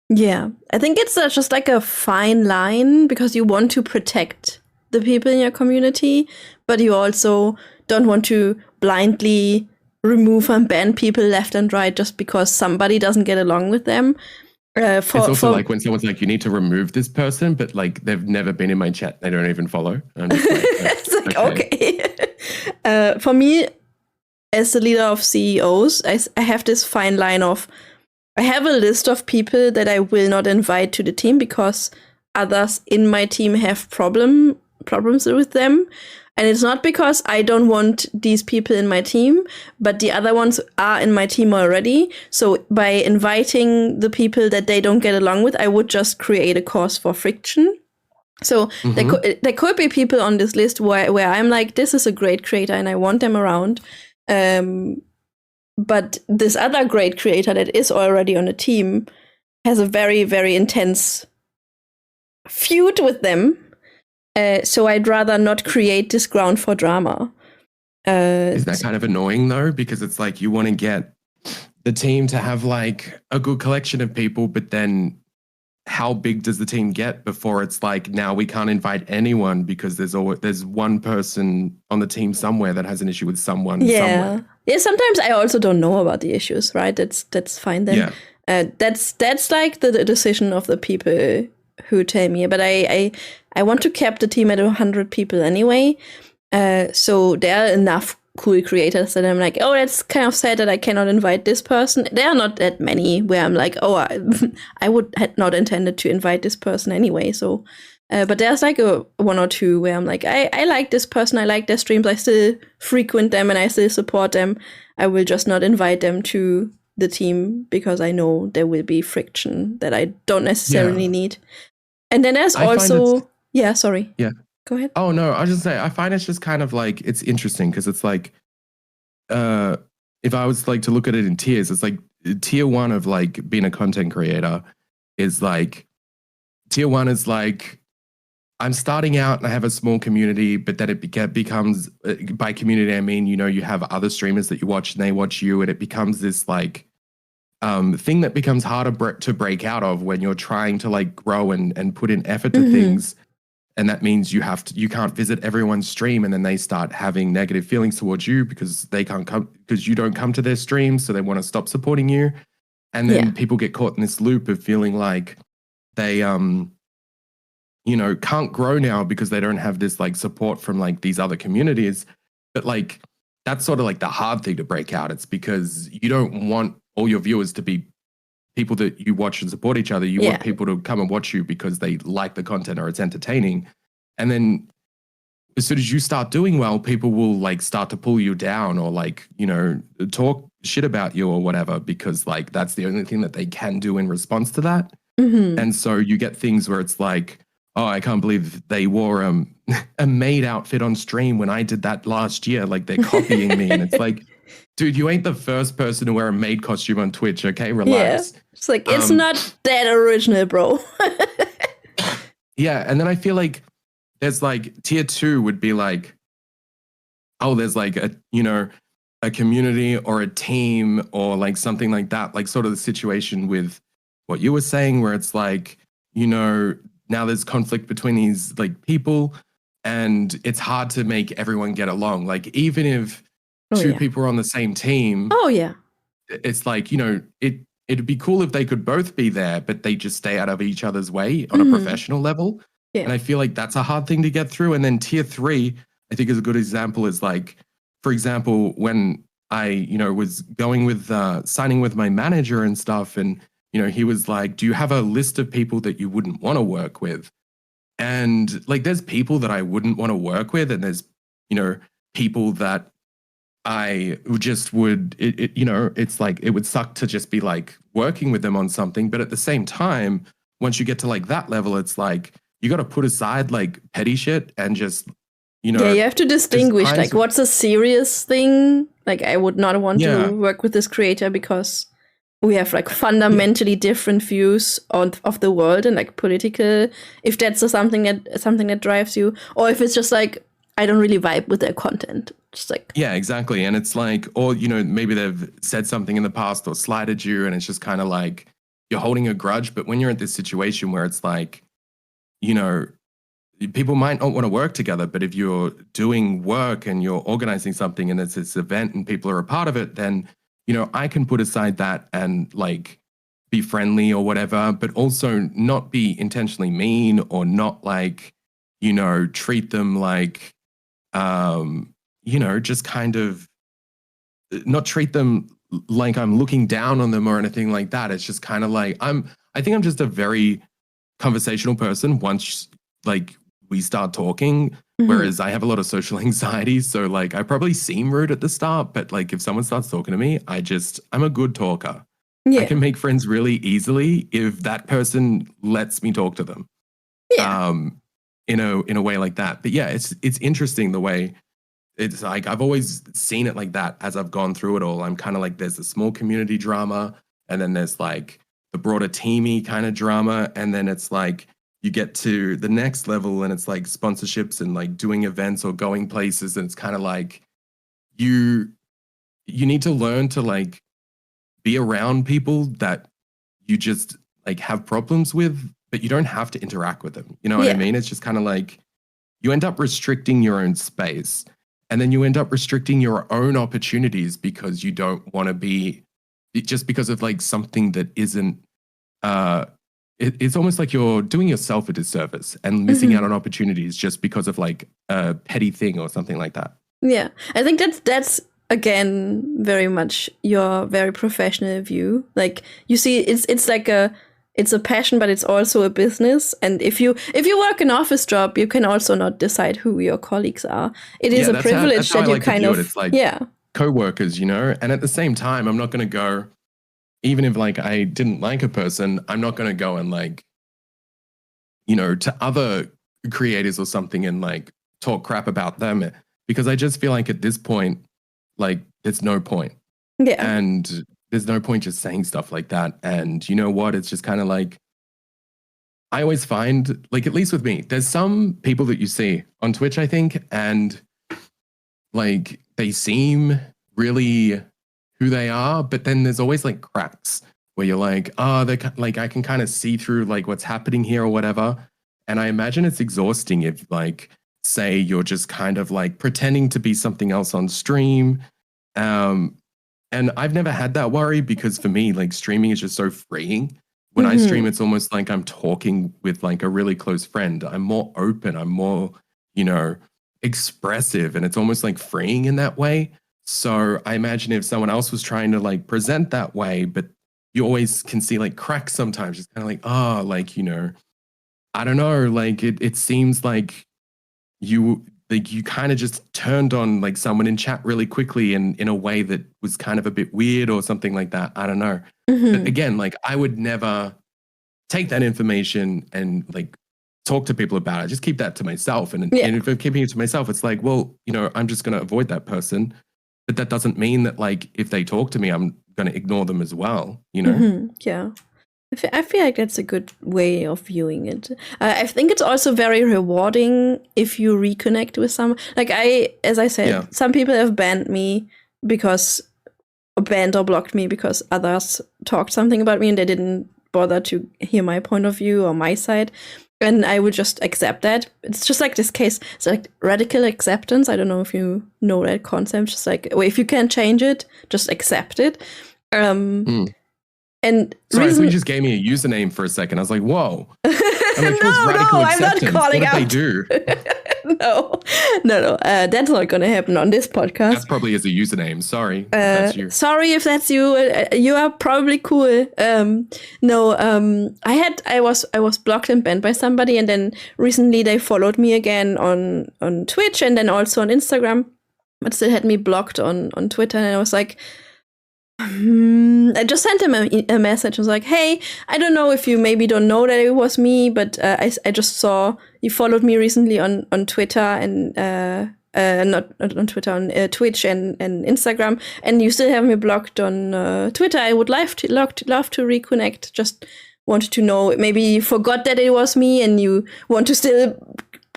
Yeah, I think it's just like a fine line because you want to protect the people in your community, but you also don't want to blindly remove and ban people left and right just because somebody doesn't get along with them. It's also like when someone's like, you need to remove this person, but like they've never been in my chat, they don't even follow. I'm just like, it's like, okay. For me, as the leader of CEOs, I have this fine line of, I have a list of people that I will not invite to the team because others in my team have problems with them. And it's not because I don't want these people in my team, but the other ones are in my team already. So by inviting the people that they don't get along with, I would just create a cause for friction. So there could be people on this list where I'm like, this is a great creator and I want them around. But this other great creator that is already on a team has a very, very intense feud with them. So I'd rather not create this ground for drama. Is that kind of annoying though? Because it's like you want to get the team to have like a good collection of people, but then how big does the team get before it's like, now we can't invite anyone because there's one person on the team somewhere that has an issue with someone somewhere. Yeah, sometimes I also don't know about the issues, right? That's fine then. Yeah. That's like the decision of the people who tell me, but I want to cap the team at 100 people anyway. So there are enough cool creators that I'm like, oh, that's kind of sad that I cannot invite this person. There are not that many where I'm like, oh, I would had not intended to invite this person anyway. So, but there's like one or two where I'm like, I like this person, I like their streams, I still frequent them and I still support them. I will just not invite them to the team because I know there will be friction that I don't necessarily need. And then there's also, sorry. Yeah. Go ahead. Oh, no, I was just saying, I find it's just kind of like, it's interesting because it's like, if I was like to look at it in tiers, it's like tier one of like being a content creator is like, tier one is like, I'm starting out and I have a small community, but then it becomes, by community, I mean, you have other streamers that you watch and they watch you, and it becomes this like thing that becomes harder to break out of when you're trying to like grow and put in effort to things. And that means you can't visit everyone's stream, and then they start having negative feelings towards you because they can't come, because you don't come to their streams. So they want to stop supporting you. And then people get caught in this loop of feeling like they, can't grow now because they don't have this like support from like these other communities. But like, that's sort of like the hard thing to break out. It's because you don't want all your viewers to be people that you watch and support each other. You want people to come and watch you because they like the content or it's entertaining. And then as soon as you start doing well, people will like start to pull you down or like, talk shit about you or whatever, because like that's the only thing that they can do in response to that. And so you get things where it's like, oh, I can't believe they wore a maid outfit on stream when I did that last year. Like they're copying me. And it's like, dude, you ain't the first person to wear a maid costume on Twitch, okay? Relax. Yeah. It's like, it's not that original, bro. Yeah, and then I feel like there's like tier 2 would be like, oh, there's like a community or a team or like something like that, like sort of the situation with what you were saying, where it's like, now there's conflict between these like people, and it's hard to make everyone get along. Like even if two people are on the same team. Oh yeah. It's like, it'd be cool if they could both be there, but they just stay out of each other's way on a professional level. Yeah. And I feel like that's a hard thing to get through. And then tier 3, I think is a good example, is like, for example, when I, was going with signing with my manager and stuff, and he was like, do you have a list of people that you wouldn't want to work with? And like, there's people that I wouldn't want to work with, and there's, people that I just would, it's like, it would suck to just be like working with them on something. But at the same time, once you get to like that level, it's like, you got to put aside like petty shit and just, Yeah, you have to distinguish like what's a serious thing. Like I would not want to work with this creator because we have like fundamentally different views of the world and like political, if that's something that drives you, or if it's just like, I don't really vibe with their content. Just like, yeah, exactly. And it's like, or, maybe they've said something in the past or slighted you, and it's just kind of like you're holding a grudge. But when you're in this situation where it's like, people might not want to work together, but if you're doing work and you're organizing something and it's this event and people are a part of it, then, I can put aside that and like be friendly or whatever, but also not be intentionally mean or not like, treat them like, just kind of not treat them like I'm looking down on them or anything like that. It's just kind of like, I think I'm just a very conversational person once like we start talking, whereas I have a lot of social anxiety. So like, I probably seem rude at the start, but like if someone starts talking to me, I'm a good talker. Yeah. I can make friends really easily if that person lets me talk to them. Yeah. In a way like that. But yeah, it's interesting the way it's like, I've always seen it like that as I've gone through it all. I'm kind of like, there's the small community drama, and then there's like the broader teamy kind of drama. And then it's like, you get to the next level and it's like sponsorships and like doing events or going places. And it's kind of like, you need to learn to like be around people that you just like have problems with, but you don't have to interact with them. You know what I mean? It's just kind of like you end up restricting your own space, and then you end up restricting your own opportunities because you don't want to be, just because of like something that isn't, it's almost like you're doing yourself a disservice and missing out on opportunities just because of like a petty thing or something like that. Yeah, I think that's again very much your very professional view. Like you see, it's like it's a passion, but it's also a business. And if you work an office job, you can also not decide who your colleagues are. It is a privilege that you kind of, it's like co-workers, And at the same time, I'm not going to go, even if like I didn't like a person, I'm not going to go and like, to other creators or something and like talk crap about them, because I just feel like at this point, like there's no point. Yeah. And there's no point just saying stuff like that. And you know what? It's just kind of like, I always find, like, at least with me, there's some people that you see on Twitch, I think, and like they seem really who they are, but then there's always like cracks where you're like, oh, they like I can kind of see through like what's happening here or whatever. And I imagine it's exhausting if, like, say you're just kind of like pretending to be something else on stream. And I've never had that worry because for me, like, streaming is just so freeing. When I stream, it's almost like I'm talking with like a really close friend. I'm more open. I'm more, you know, expressive, and it's almost like freeing in that way. So I imagine if someone else was trying to like present that way, but you always can see like cracks sometimes. It's kind of like, oh, like, you know, I don't know, like it seems like you kind of just turned on like someone in chat really quickly and in a way that was kind of a bit weird or something like that. I don't know. But again, like I would never take that information and like talk to people about it. Just keep that to myself. And if I'm keeping it to myself, it's like, well, you know, I'm just going to avoid that person. But that doesn't mean that like if they talk to me, I'm going to ignore them as well, you know? Yeah. I feel like that's a good way of viewing it. I think it's also very rewarding if you reconnect with someone. Like as I said, some people have banned me banned or blocked me because others talked something about me and they didn't bother to hear my point of view or my side. And I would just accept that. It's just like this case. It's like radical acceptance. I don't know if you know that concept. Just like, well, if you can't change it, just accept it. And sorry, if you just gave me a username for a second, I was like, whoa. I'm like, I'm not calling what out. Did they do? No. That's not going to happen on this podcast. That probably is a username. Sorry. If that's you. Sorry if that's you. You are probably cool. I was blocked and banned by somebody, and then recently they followed me again on Twitch and then also on Instagram, but still had me blocked on Twitter, and I was like, I just sent him a message. I was like, hey, I don't know if you maybe don't know that it was me, but I just saw you followed me recently on Twitter and not on Twitter, on Twitch and Instagram, and you still have me blocked on Twitter. I would love to reconnect. Just wanted to know, maybe you forgot that it was me and you want to still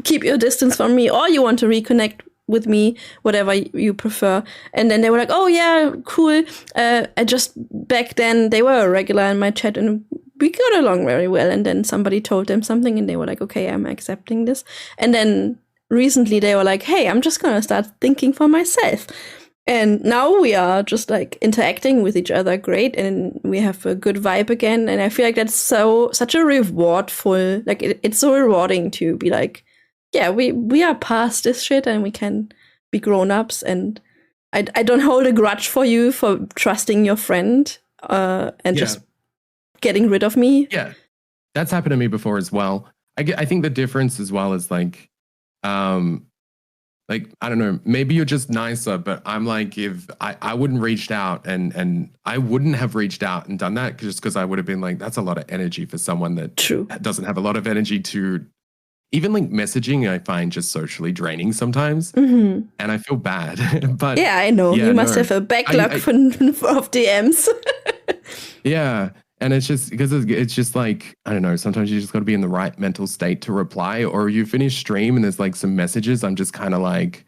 keep your distance from me, or you want to reconnect with me, whatever you prefer. And then they were like, oh yeah, cool. I just, back then they were a regular in my chat and we got along very well. And then somebody told them something and they were like, okay, I'm accepting this. And then recently they were like, hey, I'm just gonna start thinking for myself. And now we are just like interacting with each other great, and we have a good vibe again. And I feel like that's such a rewardful, like it's so rewarding to be like, yeah, we are past this shit and we can be grown-ups, and I don't hold a grudge for you for trusting your friend and just getting rid of me. Yeah, that's happened to me before as well. I think the difference as well is like I don't know, maybe you're just nicer, but I'm like, if I wouldn't reached out and I wouldn't have reached out and done that just because I would have been like, that's a lot of energy for someone that doesn't have a lot of energy to. Even like messaging, I find just socially draining sometimes, and I feel bad. But yeah, I know you must have a backlog of DMs. Yeah, and it's just because it's just like, I don't know. Sometimes you just got to be in the right mental state to reply, or you finish stream and there's like some messages. I'm just kind of like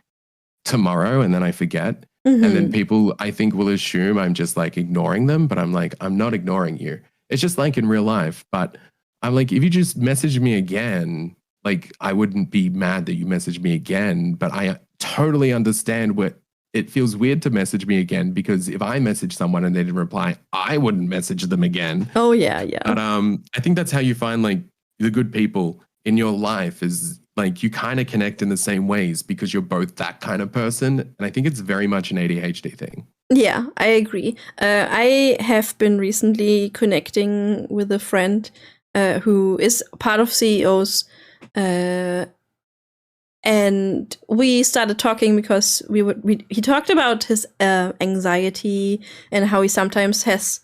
tomorrow, and then I forget, and then people I think will assume I'm just like ignoring them, but I'm like, I'm not ignoring you. It's just like in real life, but I'm like, if you just message me again. Like, I wouldn't be mad that you messaged me again, but I totally understand what it feels weird to message me again, because if I message someone and they didn't reply, I wouldn't message them again. Oh, yeah. But I think that's how you find like the good people in your life, is like you kind of connect in the same ways because you're both that kind of person. And I think it's very much an ADHD thing. Yeah, I agree. I have been recently connecting with a friend who is part of CEOs. And we started talking because he talked about his anxiety and how he sometimes has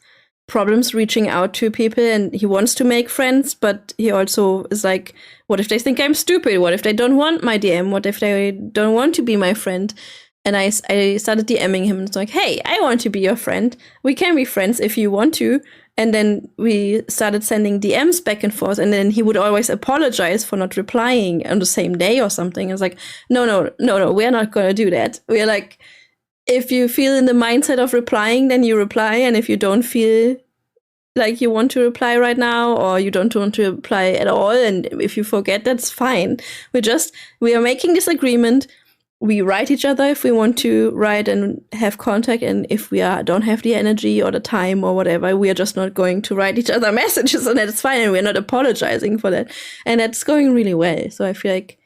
problems reaching out to people, and he wants to make friends, but he also is like, what if they think I'm stupid? What if they don't want my DM? What if they don't want to be my friend? And I started DMing him and it's like, hey, I want to be your friend. We can be friends if you want to. And then we started sending DMs back and forth. And then he would always apologize for not replying on the same day or something. It's like, no, we're not going to do that. We're like, if you feel in the mindset of replying, then you reply. And if you don't feel like you want to reply right now, or you don't want to reply at all, and if you forget, that's fine. We are making this agreement. We write each other if we want to write and have contact, and if we don't have the energy or the time or whatever, we are just not going to write each other messages, and that's fine, and we're not apologizing for that. And that's going really well. So I feel like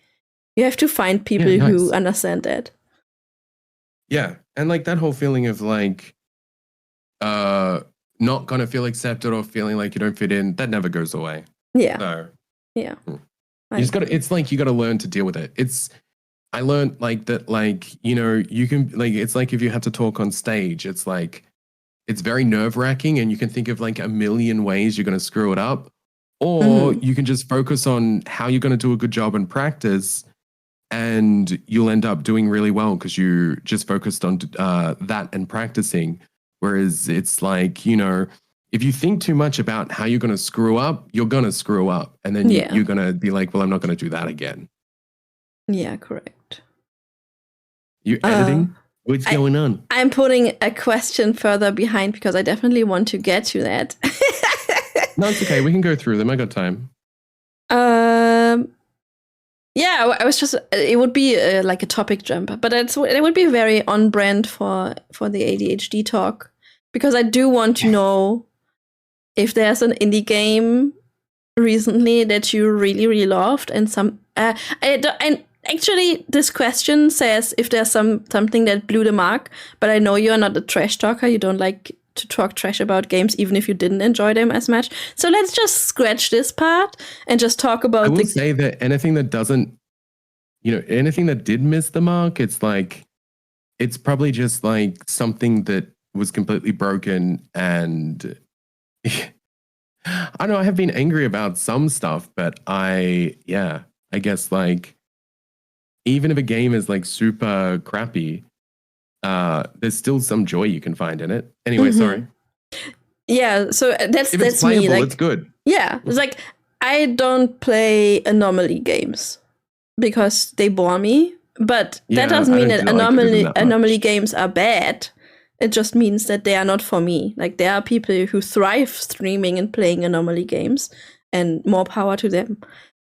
you have to find people who understand that. Yeah, and like that whole feeling of like not gonna feel accepted or feeling like you don't fit in, that never goes away. Yeah. So, yeah. You just gotta, it's like you gotta learn to deal with it. I learned like that, like, you know, you can, like, it's like if you have to talk on stage, it's like, it's very nerve-wracking and you can think of like a million ways you're gonna screw it up. Or you can just focus on how you're gonna do a good job and practice, and you'll end up doing really well because you just focused on that and practicing. Whereas it's like, you know, if you think too much about how you're going to screw up, you're going to screw up. And then you're going to be like, well, I'm not going to do that again. Yeah, correct. You editing? What's going on? I'm putting a question further behind because I definitely want to get to that. No, it's okay. We can go through them. I got time. Yeah, I was just, it would be like a topic jump, but it would be very on brand for the ADHD talk, because I do want to know if there's an indie game recently that you really, really loved, and and actually this question says if there's something that blew the mark, but I know you're not a trash talker. You don't like to talk trash about games, even if you didn't enjoy them as much. So let's just scratch this part and just talk about. I will say that anything that doesn't, you know, anything that did miss the mark, it's like, it's probably just like something that was completely broken. And I don't know, I have been angry about some stuff, but I guess like, even if a game is like super crappy, there's still some joy you can find in it. Anyway, sorry. Yeah, so that's playable, me. Like, it's good. Yeah, it's like I don't play anomaly games because they bore me. But that doesn't mean that anomaly games are bad. It just means that they are not for me. Like, there are people who thrive streaming and playing anomaly games, and more power to them.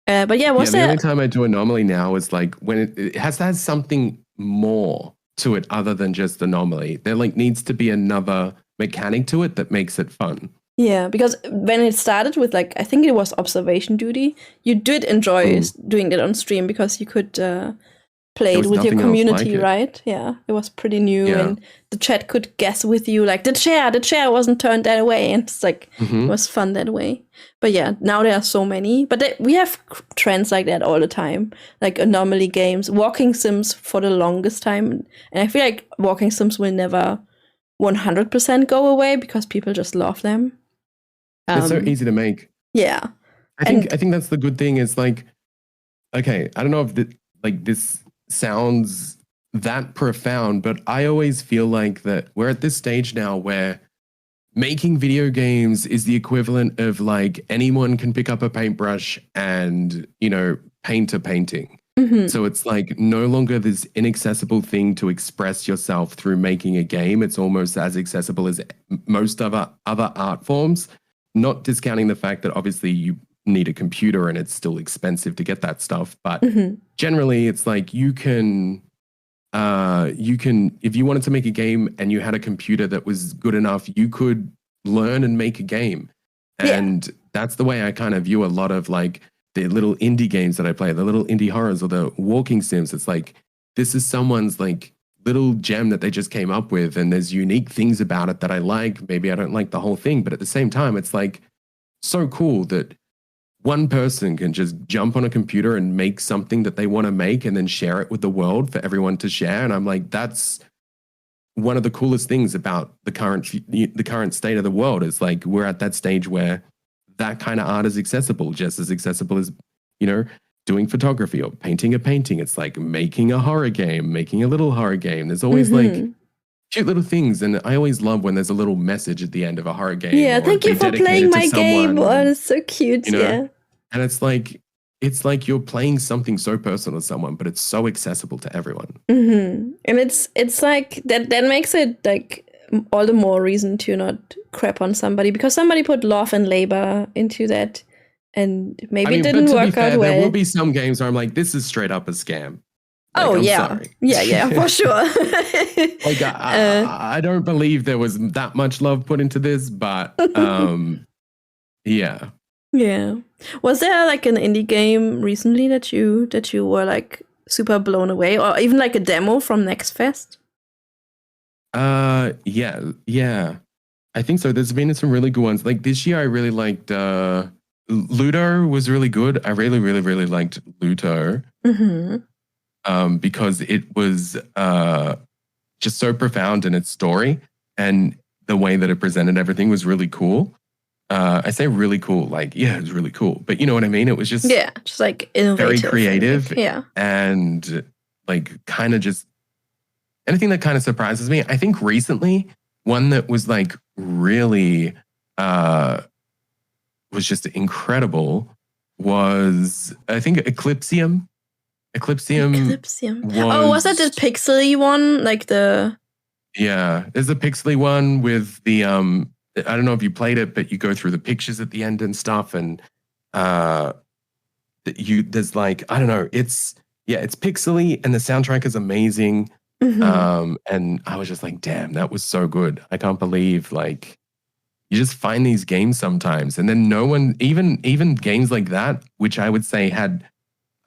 But yeah, the only time I do anomaly now is like when it has to have something more to it other than just anomaly. There like needs to be another mechanic to it that makes it fun. Yeah, because when it started with, like, I think it was observation duty, you did enjoy doing it on stream because you could play it with your community, right? Yeah, it was pretty new, and the chat could guess with you, like, the chair wasn't turned that way, and it's like, it was fun that way. But yeah, now there are so many, but we have trends like that all the time, like anomaly games, walking sims for the longest time, and I feel like walking sims will never 100% go away because people just love them. It's so easy to make. Yeah. I think that's the good thing is like, okay, I don't know if this sounds that profound, but I always feel like that we're at this stage now where making video games is the equivalent of like anyone can pick up a paintbrush and, you know, paint a painting. So it's like no longer this inaccessible thing to express yourself through making a game. It's almost as accessible as most other art forms, not discounting the fact that obviously you need a computer and it's still expensive to get that stuff. But generally it's like you can, if you wanted to make a game and you had a computer that was good enough, you could learn and make a game. And that's the way I kind of view a lot of like the little indie games that I play, the little indie horrors or the walking sims. It's like, this is someone's like little gem that they just came up with, and there's unique things about it that I like. Maybe I don't like the whole thing, but at the same time, it's like so cool that one person can just jump on a computer and make something that they want to make and then share it with the world for everyone to share. And I'm like, that's one of the coolest things about the current state of the world. Is like, we're at that stage where that kind of art is accessible, just as accessible as, you know, doing photography or painting a painting. It's like making a horror game, making a little horror game. There's always like cute little things. And I always love when there's a little message at the end of a horror game. Yeah, thank you for playing my game. Oh, it's so cute. You know? Yeah. And it's like you're playing something so personal to someone, but it's so accessible to everyone. Mm-hmm. And it's like that makes it like all the more reason to not crap on somebody, because somebody put love and labor into that, and maybe it didn't work out well. There will be some games where I'm like, this is straight up a scam. Like, I'm sorry. Yeah, for sure. Like I don't believe there was that much love put into this, but yeah. Yeah. Was there like an indie game recently that you were like super blown away, or even like a demo from Next Fest? Yeah. I think so. There's been some really good ones. Like this year I really liked Ludo was really good. I really, really, really liked Ludo. Mm-hmm. Because it was just so profound in its story, and the way that it presented everything was really cool. I say really cool, like, yeah, it was really cool. But you know what I mean? It was just like innovative. Very creative. Yeah. And like kind of just anything that kind of surprises me. I think recently one that was like really was just incredible was, I think, Eclipsium. Was that the pixely one? Like the... Yeah, there's a pixely one with the... I don't know if you played it, but you go through the pictures at the end and stuff, and there's like, I don't know, it's pixely, and the soundtrack is amazing. Mm-hmm. And I was just like, damn, that was so good. I can't believe, like, you just find these games sometimes, and then no one, even games like that, which I would say had,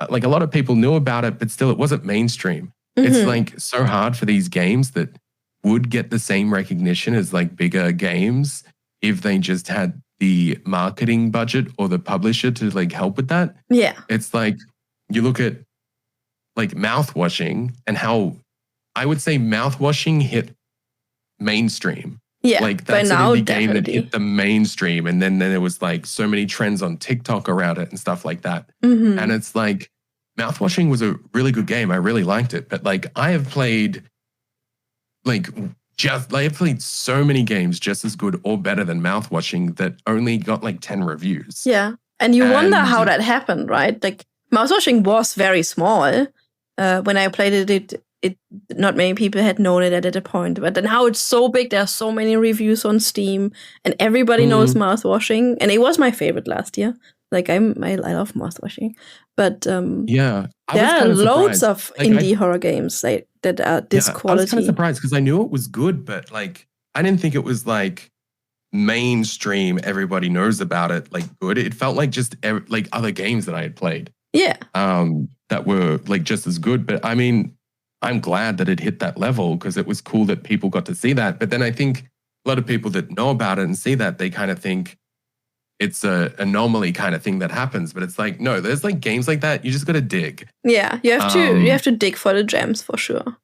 like, a lot of people knew about it, but still it wasn't mainstream. Mm-hmm. It's like so hard for these games that would get the same recognition as like bigger games if they just had the marketing budget or the publisher to like help with that. Yeah. It's like you look at like mouthwashing and how I would say mouthwashing hit mainstream. Yeah. Like that's an indie game that hit the mainstream. And then there was like so many trends on TikTok around it and stuff like that. Mm-hmm. And it's like mouthwashing was a really good game. I really liked it. But like I have played I've played so many games just as good or better than mouthwashing that only got like 10 reviews. Yeah. And you wonder how that happened, right? Like mouthwashing was very small. When I played it not many people had known it at a point. But then how it's so big, there are so many reviews on Steam, and everybody knows mouthwashing. And it was my favorite last year. Like I love mouthwashing. But yeah, there are loads of indie horror games that are this quality. I was kind of surprised because I knew it was good, but like I didn't think it was like mainstream. Everybody knows about it. Like good. It felt like just like other games that I had played. Yeah. That were like just as good. But I mean, I'm glad that it hit that level because it was cool that people got to see that. But then I think a lot of people that know about it and see that, they kind of think it's a anomaly kind of thing that happens. But it's like, no, there's like games like that. You just got to dig. Yeah, you have to dig for the gems for sure.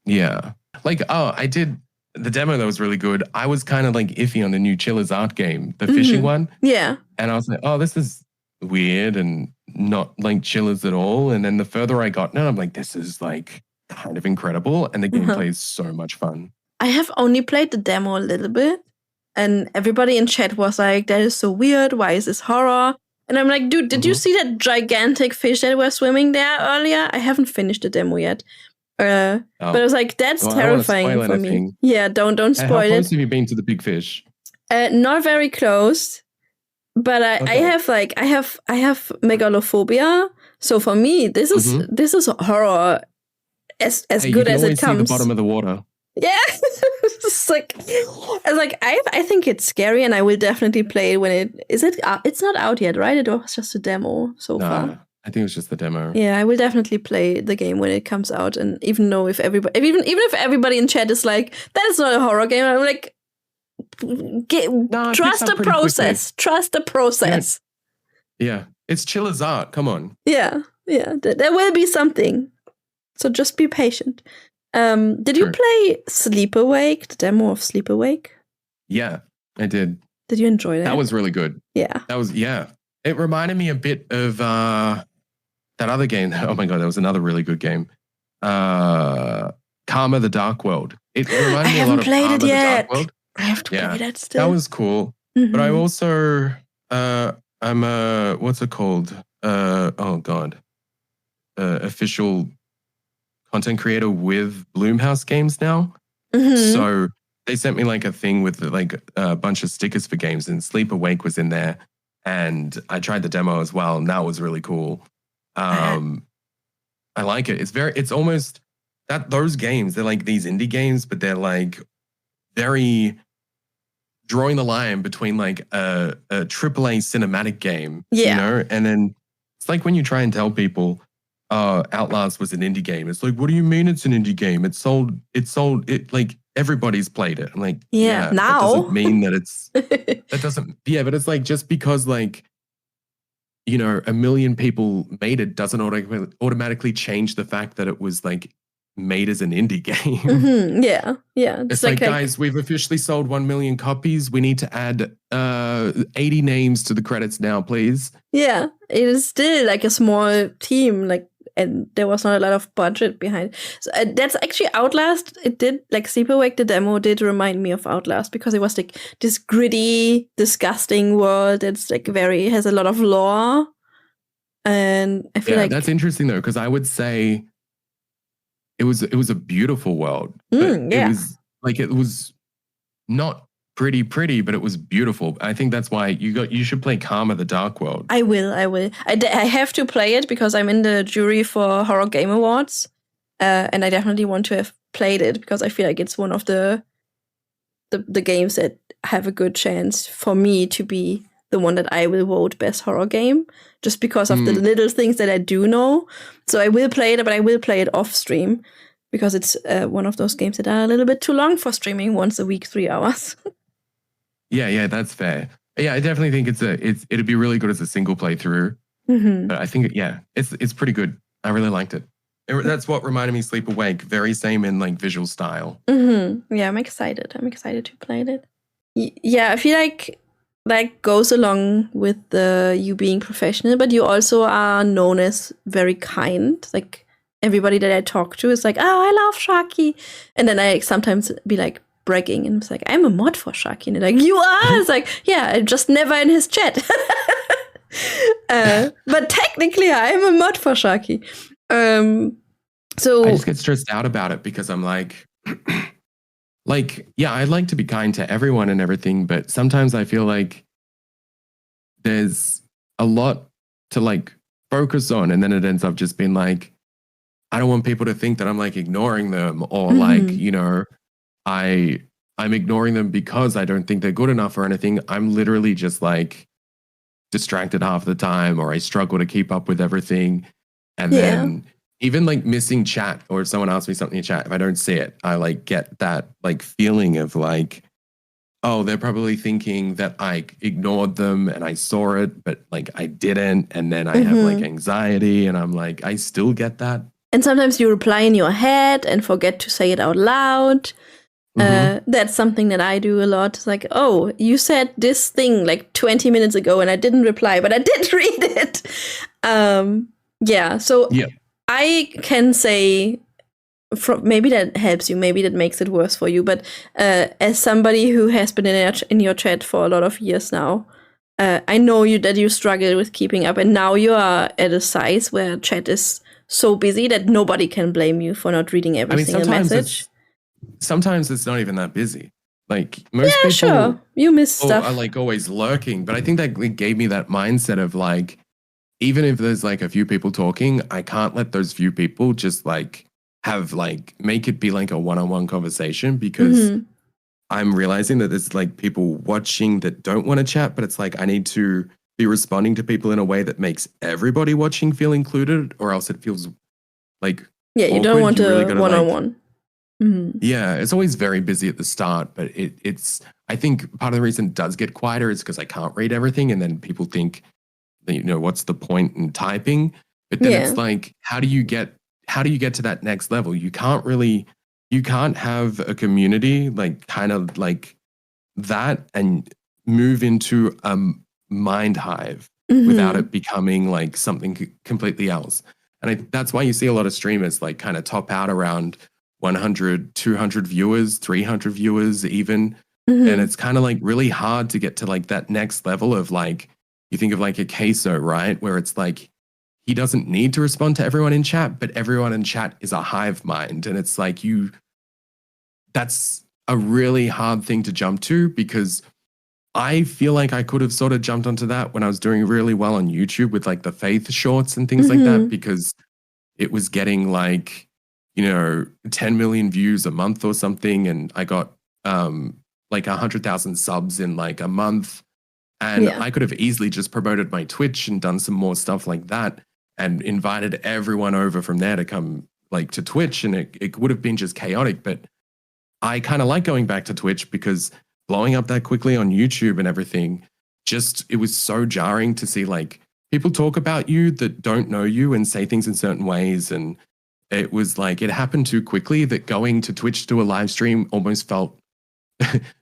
Yeah. Like, I did the demo that was really good. I was kind of like iffy on the new Chiller's Art game, the fishing one. Yeah. And I was like, oh, this is weird and not like Chillers at all. And then the further I got, I'm like, this is like kind of incredible. And the gameplay is so much fun. I have only played the demo a little bit. And everybody in chat was like, that is so weird. Why is this horror? And I'm like, dude, did you see that gigantic fish that were swimming there earlier? I haven't finished the demo yet. But I was like, that's terrifying for me. Yeah, don't spoil it. How close have you been to the big fish? Not very close. But I have megalophobia. So for me, this is horror as good as it comes. See the bottom of the water. Yeah. It's like I think it's scary, and I will definitely play it when it's not out yet, right? It was just a demo so far. I think it was just the demo. Yeah, I will definitely play the game when it comes out, and even if everybody in chat is like, that is not a horror game, I'm like, trust the process. Quickly. Trust the process. Yeah. It's Chiller's Art. Come on. Yeah. There will be something. So just be patient. Did you play Sleep Awake, the demo of Sleep Awake? Yeah, I did. Did you enjoy that? That was really good. Yeah. It reminded me a bit of that other game. Oh my God, that was another really good game. Karma the Dark World. It reminded I me a lot haven't of played Arma it the Dark yet. World. I have to Yeah, play that still. that was cool. But I also, I'm a, what's it called? Oh God, official content creator with Bloomhouse Games now. So they sent me like a thing with like a bunch of stickers for games, and Sleep Awake was in there. And I tried the demo as well, and that was really cool. I like it. It's almost that those games, they're like these indie games, but they're like very drawing the line between like a AAA cinematic game, you know? And then it's like when you try and tell people, Outlast was an indie game. It's like, what do you mean it's an indie game? It sold like everybody's played it. I'm like, now that doesn't mean that but it's like just because like, you know, 1 million people made it doesn't automatically change the fact that it was like made as an indie game. Yeah. It's like, guys, we've officially sold 1 million copies. We need to add 80 names to the credits now, please. Yeah, it is still like a small team, like, and there was not a lot of budget behind. So that's actually Outlast. It did, like, Sleep Awake, the demo did remind me of Outlast because it was like this gritty, disgusting world. It's like has a lot of lore, and I feel like that's interesting though, because I would say it was a beautiful world. It was not pretty, but it was beautiful. I think that's why you should play Karma the Dark World. I will. I have to play it because I'm in the jury for Horror Game Awards, and I definitely want to have played it because I feel like it's one of the games that have a good chance for me to be the one that I will vote best horror game, just because of the little things that I do know. So I will play it, but I will play it off stream because it's one of those games that are a little bit too long for streaming once a week, 3 hours. Yeah, that's fair. Yeah, I definitely think it'd be really good as a single playthrough. But I think it's pretty good. I really liked it. That's what reminded me Sleep Awake. Very same in like visual style. Yeah, I'm excited. I'm excited to play it. Yeah, I feel like that goes along with you being professional, but you also are known as very kind. Like everybody that I talk to is like, oh, I love Sharkie. And then I sometimes be like bragging and it's like, I'm a mod for Sharkie. And they're like, you are? It's like, yeah, I'm just never in his chat. But technically I am a mod for Sharkie. So I just get stressed out about it because I'm like, yeah, I'd like to be kind to everyone and everything, but sometimes I feel like there's a lot to like focus on, and then it ends up just being like, I don't want people to think that I'm like ignoring them or like, you know, I'm ignoring them because I don't think they're good enough or anything. I'm literally just like distracted half the time, or I struggle to keep up with everything. And then even like missing chat, or if someone asks me something in chat, if I don't see it, I like get that like feeling of like, oh, they're probably thinking that I ignored them and I saw it, but like I didn't. And then I have like anxiety, and I'm like, I still get that. And sometimes you reply in your head and forget to say it out loud. That's something that I do a lot. It's like, oh, you said this thing like 20 minutes ago and I didn't reply, but I did read it. So I can say, maybe that helps you, maybe that makes it worse for you, but as somebody who has been in your chat for a lot of years now, I know that you struggle with keeping up, and now you are at a size where chat is so busy that nobody can blame you for not reading every single message. Sometimes it's not even that busy. Like most people, you miss stuff. Are like always lurking, but I think that gave me that mindset of like, even if there's like a few people talking, I can't let those few people just like have like make it be like a one-on-one conversation, because I'm realizing that there's like people watching that don't want to chat, but it's like I need to be responding to people in a way that makes everybody watching feel included, or else it feels like you awkward. don't want a one-on-one. Yeah, it's always very busy at the start, but it's I think part of the reason it does get quieter is because I can't read everything, and then people think, you know, what's the point in typing? But then it's like, how do you get to that next level? You can't have a community like kind of like that and move into a mind hive without it becoming like something completely else. And that's why you see a lot of streamers like kind of top out around 100, 200 viewers, 300 viewers even. And it's kind of like really hard to get to like that next level of like, you think of like a queso, right? Where it's like, he doesn't need to respond to everyone in chat, but everyone in chat is a hive mind. And it's like that's a really hard thing to jump to, because I feel like I could have sort of jumped onto that when I was doing really well on YouTube with like the faith shorts and things like that, because it was getting like, 10 million views a month or something. And I got like 100,000 subs in like a month. And I could have easily just promoted my Twitch and done some more stuff like that and invited everyone over from there to come like to Twitch. And it would have been just chaotic. But I kind of like going back to Twitch because blowing up that quickly on YouTube and everything, it was so jarring to see like people talk about you that don't know you and say things in certain ways. And it was like, it happened too quickly that going to Twitch to do a live stream almost felt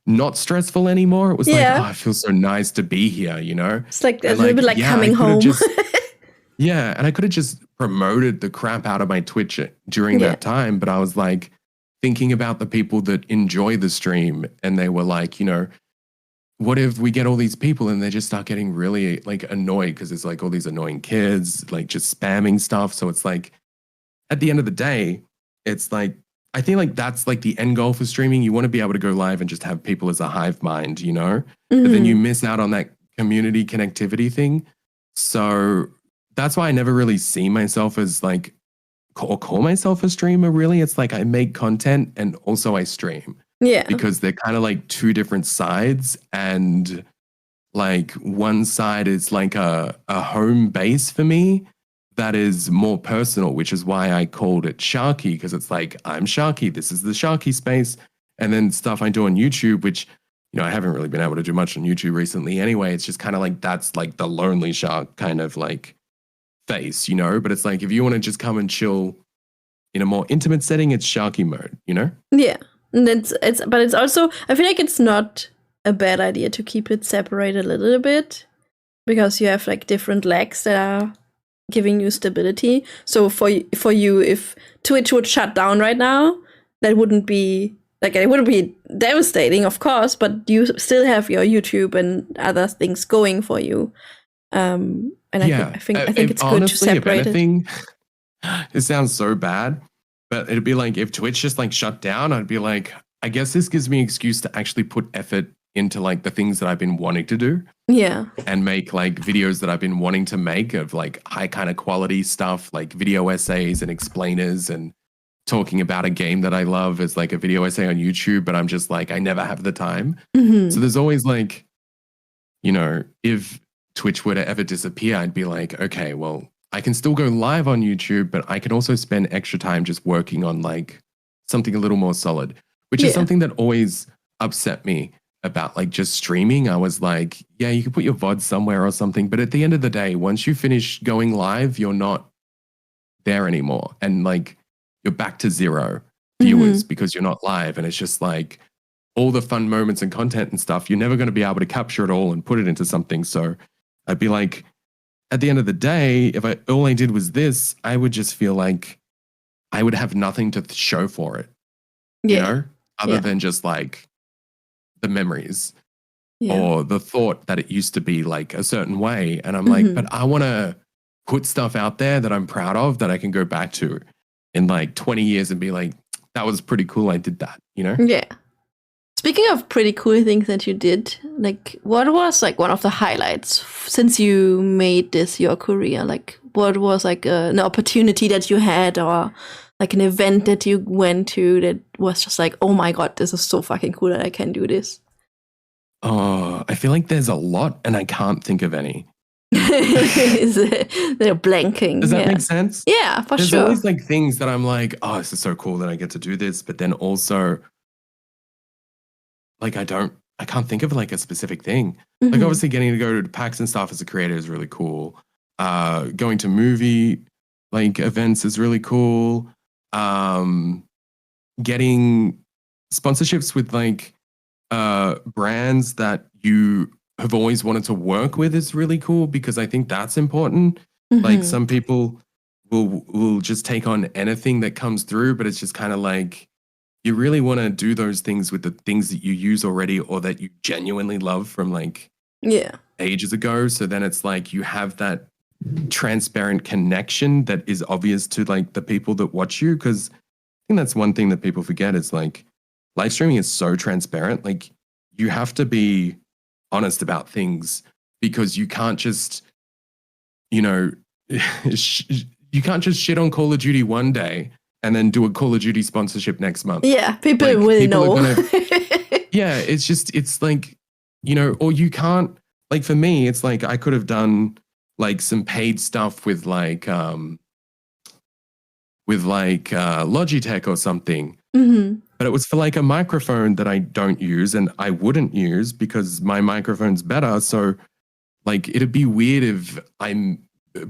not stressful anymore. It was like, oh, I feel so nice to be here, It's like a little bit like coming home. Yeah, and I could have just promoted the crap out of my Twitch during that time, but I was like thinking about the people that enjoy the stream, and they were like, what if we get all these people and they just start getting really like annoyed because there's like all these annoying kids like just spamming stuff. So it's like, at the end of the day, it's like, I think like that's like the end goal for streaming. You want to be able to go live and just have people as a hive mind, but then you miss out on that community connectivity thing. So that's why I never really see myself as like, or call myself a streamer really. It's like I make content and also I stream. Yeah. Because they're kind of like two different sides. And like one side is like a home base for me that is more personal, which is why I called it Sharkie, because it's like, I'm Sharkie, this is the Sharkie space. And then stuff I do on YouTube, which, I haven't really been able to do much on YouTube recently anyway. It's just kind of like, that's like the lonely shark kind of like face, but it's like, if you want to just come and chill in a more intimate setting, it's Sharkie mode, Yeah. And but it's also, I feel like it's not a bad idea to keep it separated a little bit, because you have like different legs that are giving you stability. So for you, if Twitch would shut down right now, that wouldn't be like, it wouldn't be devastating, of course, but you still have your YouTube and other things going for you. And I think it's honestly, good to separate if anything, it sounds so bad, but it'd be like if Twitch just like shut down, I'd be like, I guess this gives me an excuse to actually put effort into like the things that I've been wanting to do. Yeah. And make like videos that I've been wanting to make of like high kind of quality stuff, like video essays and explainers and talking about a game that I love as like a video essay on YouTube, but I'm just like, I never have the time. So there's always like, if Twitch were to ever disappear, I'd be like, okay, well, I can still go live on YouTube, but I can also spend extra time just working on like something a little more solid, which is something that always upset me about like just streaming. I was like, yeah, you can put your VOD somewhere or something, but at the end of the day, once you finish going live, you're not there anymore. And like, you're back to zero viewers because you're not live. And it's just like all the fun moments and content and stuff, you're never going to be able to capture it all and put it into something. So I'd be like, at the end of the day, if all I did was this, I would just feel like I would have nothing to show for it, other than just like the memories or the thought that it used to be like a certain way. And I'm like, but I want to put stuff out there that I'm proud of, that I can go back to in like 20 years and be like, that was pretty cool. I did that, Yeah. Speaking of pretty cool things that you did, like what was like one of the highlights since you made this your career? Like what was like an opportunity that you had, or like an event that you went to that was just like, oh my God, this is so fucking cool that I can do this? Oh, I feel like there's a lot and I can't think of any. They're blanking. Does that make sense? Yeah, for there's sure. There's always like things that I'm like, oh, this is so cool that I get to do this. But then also like, I can't think of like a specific thing. Like obviously getting to go to PAX and stuff as a creator is really cool. Going to movie like events is really cool. Getting sponsorships with like brands that you have always wanted to work with is really cool, because I think that's important. Like some people will just take on anything that comes through, but it's just kind of like, you really want to do those things with the things that you use already or that you genuinely love from like ages ago. So then it's like you have that transparent connection that is obvious to like the people that watch you. Because I think that's one thing that people forget is like live streaming is so transparent. Like you have to be honest about things because you can't just, you know, you can't just shit on Call of Duty one day and then do a Call of Duty sponsorship next month. Yeah, people like, will know. Yeah, it's like, you know, or you can't, like for me, it's like I could have done like some paid stuff with like Logitech or something. Mm-hmm. But it was for like a microphone that I don't use and I wouldn't use because my microphone's better. So like it'd be weird if I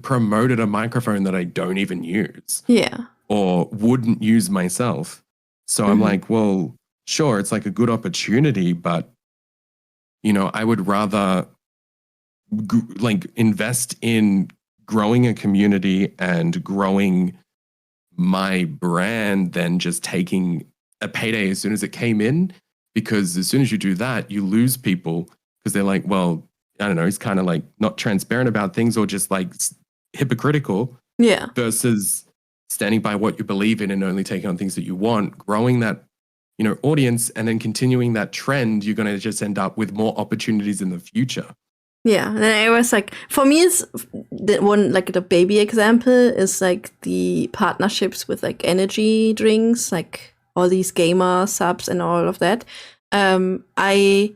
promoted a microphone that I don't even use. Yeah. Or wouldn't use myself. So I'm like, well, sure, it's like a good opportunity, but you know, I would rather like invest in growing a community and growing my brand than just taking a payday as soon as it came in, because as soon as you do that, you lose people because they're like, well, I don't know, he's kind of like not transparent about things or just like hypocritical. Yeah. Versus standing by what you believe in and only taking on things that you want, growing that, you know, audience and then continuing that trend, you're going to just end up with more opportunities in the future. Yeah, and I was like, for me, it's the one, like the baby example is like the partnerships with like energy drinks, like all these gamer subs and all of that. I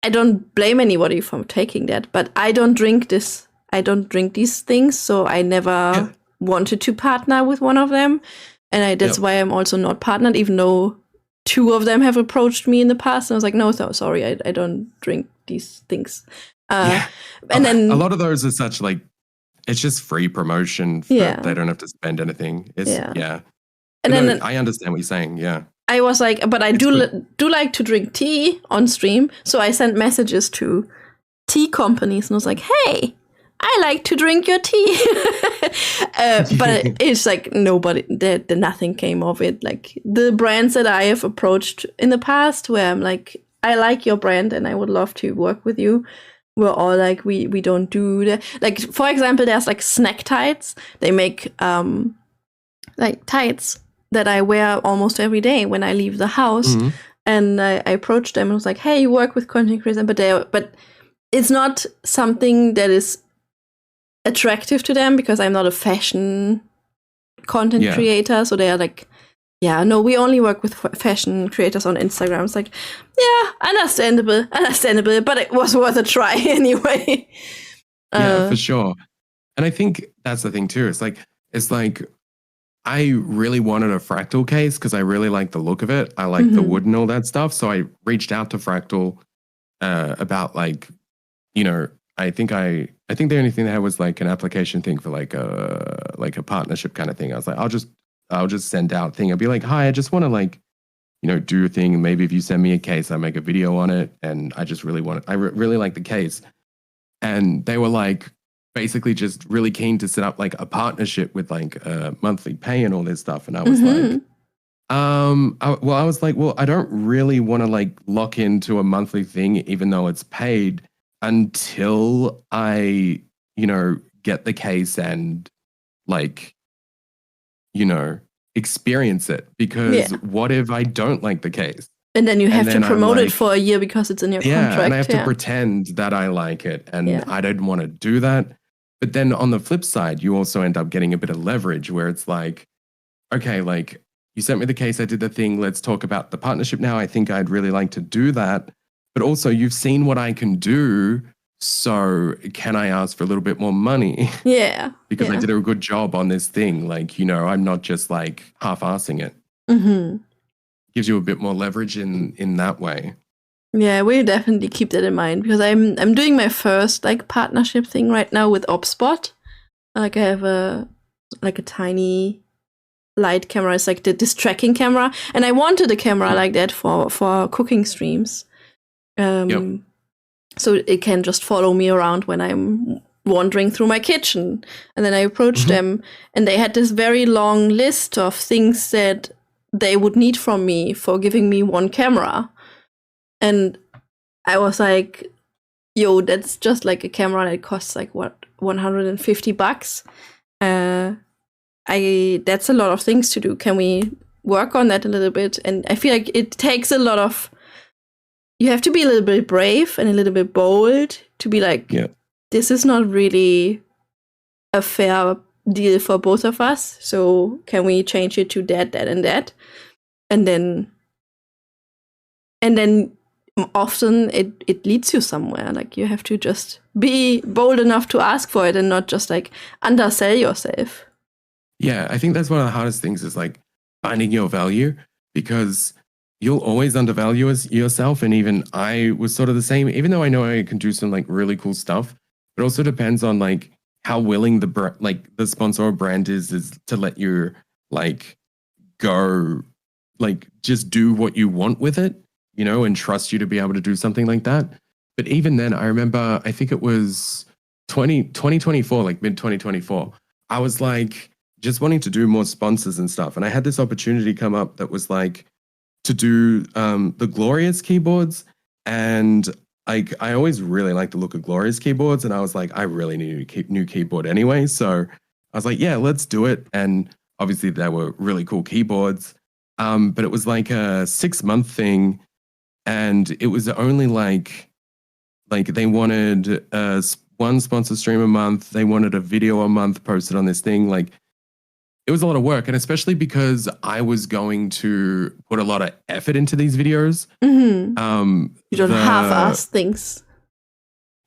don't blame anybody for taking that, but I don't drink this. I don't drink these things, so I never wanted to partner with one of them, and that's why I'm also not partnered, even though 2 of them have approached me in the past, and I was like, no, sorry, I don't drink these things. And then a lot of those are such like, it's just free promotion. They don't have to spend anything. It's And then I understand what you're saying. Yeah. I was like, but I do like to drink tea on stream. So I sent messages to tea companies and I was like, hey, I like to drink your tea. But it's like nothing came of it. Like the brands that I have approached in the past where I'm like, I like your brand and I would love to work with you, we're all like, we don't do that. Like, for example, there's like snack tights. They make like tights that I wear almost every day when I leave the house. Mm-hmm. And I approached them and was like, hey, you work with content creators, but it's not something that is attractive to them because I'm not a fashion content creator. So they are like, yeah, no, we only work with fashion creators on Instagram. It's like, yeah, understandable, but it was worth a try anyway. Yeah, for sure. And I think that's the thing too. It's like I really wanted a Fractal case because I really like the look of it. I like the wood and all that stuff. So I reached out to Fractal about like, you know, I think the only thing they had was like an application thing for like a partnership kind of thing. I was like, I'll just send out a thing. I'll be like, hi, I just want to like, you know, do a thing. Maybe if you send me a case, I make a video on it. And I just really want it. I really like the case. And they were like, basically just really keen to set up like a partnership with like a monthly pay and all this stuff. And I was like, I was like, well, I don't really want to like lock into a monthly thing, even though it's paid until I, you know, get the case and like, you know, experience it, because what if I don't like the case? And then you have to promote it for a year because it's in your contract. And I have to pretend that I like it. And I don't want to do that. But then on the flip side, you also end up getting a bit of leverage where it's like, okay, like you sent me the case, I did the thing, let's talk about the partnership now. I think I'd really like to do that. But also you've seen what I can do. So can I ask for a little bit more money? Yeah. Because I did a good job on this thing. Like, you know, I'm not just like half-assing it. Gives you a bit more leverage in that way. Yeah, we'll definitely keep that in mind because I'm doing my first like partnership thing right now with OpSpot. Like I have a tiny light camera. It's like this tracking camera, and I wanted a camera like that for cooking streams. So it can just follow me around when I'm wandering through my kitchen. And then I approached them, and they had this very long list of things that they would need from me for giving me one camera. And I was like, yo, that's just like a camera that costs like what, $150. That's a lot of things to do. Can we work on that a little bit? And I feel like it takes a lot of, you have to be a little bit brave and a little bit bold to be like, this is not really a fair deal for both of us. So can we change it to that, and that? And then often it leads you somewhere. Like you have to just be bold enough to ask for it and not just like undersell yourself. Yeah, I think that's one of the hardest things is like finding your value, because you'll always undervalue yourself. And even I was sort of the same, even though I know I can do some like really cool stuff. It also depends on like how willing the sponsor or brand is to let you like go, like just do what you want with it, you know, and trust you to be able to do something like that. But even then, I remember, I think it was 2024, like mid 2024, I was like just wanting to do more sponsors and stuff. And I had this opportunity come up that was like to do the Glorious keyboards. And like I always really liked the look of Glorious keyboards. And I was like, I really need a new keyboard anyway. So I was like, yeah, let's do it. And obviously they were really cool keyboards. But it was like a 6-month thing. And it was only like they wanted one sponsor stream a month. They wanted a video a month posted on this thing. Like it was a lot of work. And especially because I was going to put a lot of effort into these videos. Mm-hmm. You don't half-ass things.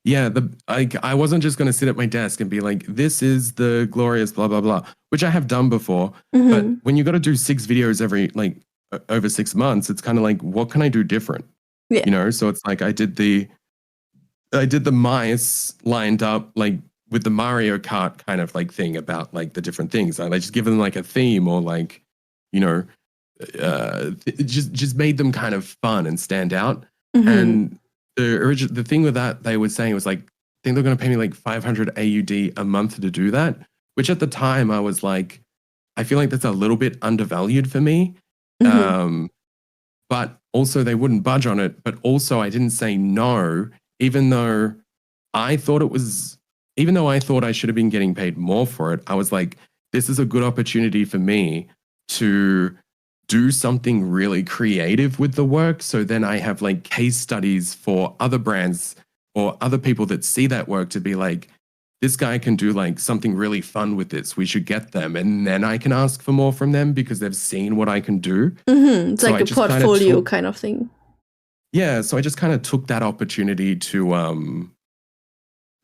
Yeah, I wasn't just going to sit at my desk and be like, this is the Glorious blah, blah, blah, which I have done before. Mm-hmm. But when you got to do 6 videos over 6 months, it's kind of like, what can I do different? Yeah. You know, so it's like I did the mice lined up like with the Mario Kart kind of like thing about like the different things. I just give them like a theme or like, you know, just made them kind of fun and stand out. Mm-hmm. And the thing with that they were saying was like, I think they're going to pay me like 500 AUD a month to do that, which at the time I was like, I feel like that's a little bit undervalued for me. Mm-hmm. But also they wouldn't budge on it. But also I didn't say no, even though I thought I should have been getting paid more for it. I was like, this is a good opportunity for me to do something really creative with the work. So then I have like case studies for other brands or other people that see that work to be like, this guy can do like something really fun with this. We should get them. And then I can ask for more from them because they've seen what I can do. Mm-hmm. It's so like a portfolio kind of thing. Yeah. So I just kind of took that opportunity to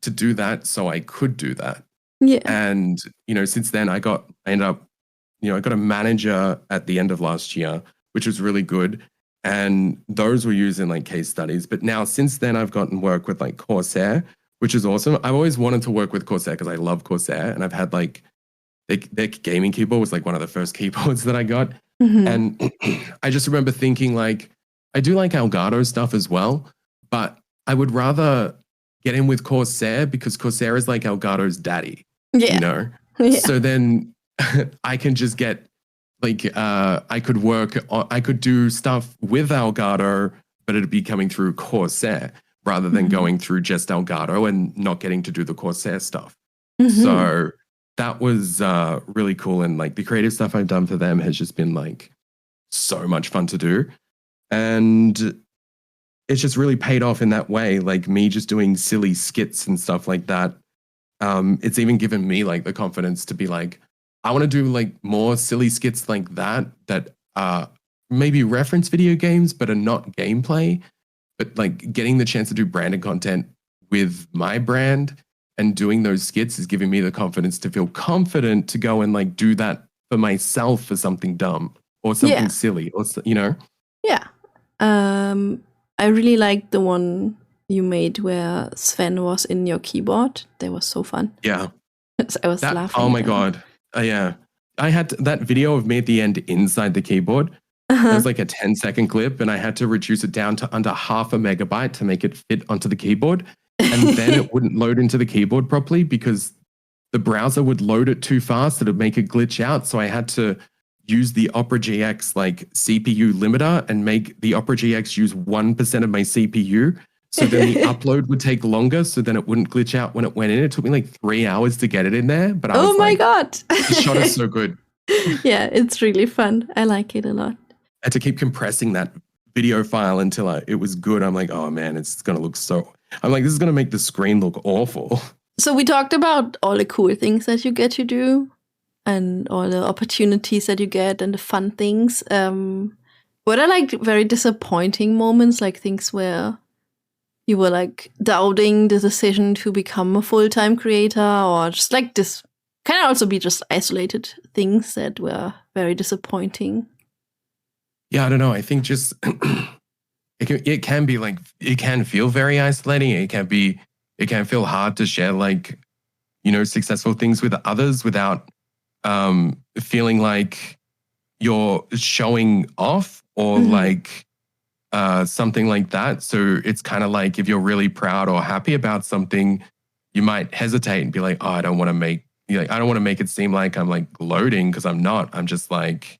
do that so I could do that. Yeah. And, you know, since then I got a manager at the end of last year, which was really good. And those were used in like case studies. But now since then I've gotten work with like Corsair, which is awesome. I've always wanted to work with Corsair because I love Corsair. And I've had like their gaming keyboard was like one of the first keyboards that I got. Mm-hmm. And I just remember thinking like, I do like Elgato stuff as well, but I would rather get in with Corsair because Corsair is like Elgato's daddy, you know? Yeah. So then I can just get like, I could do stuff with Elgato, but it'd be coming through Corsair rather than going through just Elgato and not getting to do the Corsair stuff. Mm-hmm. So that was really cool. And like the creative stuff I've done for them has just been like so much fun to do. And it's just really paid off in that way. Like me just doing silly skits and stuff like that. It's even given me like the confidence to be like, I want to do like more silly skits like that maybe reference video games, but are not gameplay. But like getting the chance to do branded content with my brand and doing those skits is giving me the confidence to feel confident to go and like do that for myself for something dumb or something silly or, you know? Yeah. I really liked the one you made where Sven was in your keyboard. That was so fun. Yeah. I was laughing. Oh my God. Yeah. I had that video of me at the end inside the keyboard. It was like a 10-second clip and I had to reduce it down to under 0.5 megabyte to make it fit onto the keyboard. And then it wouldn't load into the keyboard properly because the browser would load it too fast. It'd make it glitch out. So I had to use the Opera GX like CPU limiter and make the Opera GX use 1% of my CPU. So then the upload would take longer, so then it wouldn't glitch out when it went in. It took me like 3 hours to get it in there, but I was my like, God. the shot is so good. Yeah, it's really fun. I like it a lot. I had to keep compressing that video file until it was good. I'm like, oh man, it's going to look so... I'm like, this is going to make the screen look awful. So we talked about all the cool things that you get to do and all the opportunities that you get and the fun things. What are like very disappointing moments, like things where you were like doubting the decision to become a full-time creator, or just like this can also be just isolated things that were very disappointing? Yeah, I don't know. I think just it can be like, it can feel very isolating. It can feel hard to share like, you know, successful things with others without feeling like you're showing off or like something like that. So it's kind of like if you're really proud or happy about something, you might hesitate and be like, oh, I don't want to make it seem like I'm like gloating, because I'm not. I'm just like,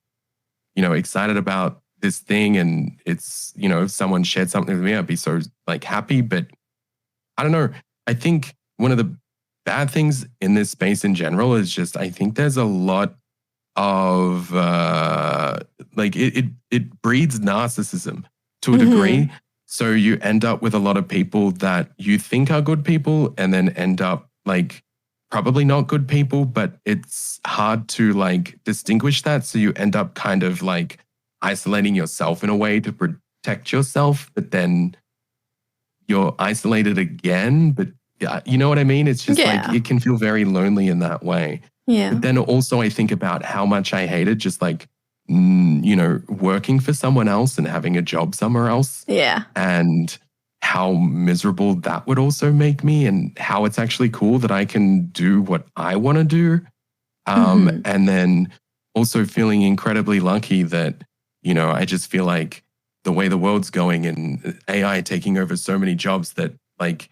you know, excited about this thing, and it's, you know, if someone shared something with me, I'd be so like happy. But I don't know. I think one of the bad things in this space in general is just, I think there's a lot of like it breeds narcissism to a degree. So you end up with a lot of people that you think are good people and then end up like probably not good people, but it's hard to like distinguish that. So you end up kind of like isolating yourself in a way to protect yourself, but then you're isolated again. But yeah, you know what I mean? It's just like, it can feel very lonely in that way. Yeah. But then also I think about how much I hated just like, you know, working for someone else and having a job somewhere else. Yeah. And how miserable that would also make me, and how it's actually cool that I can do what I want to do. And then also feeling incredibly lucky that, you know, I just feel like the way the world's going and AI taking over so many jobs, that like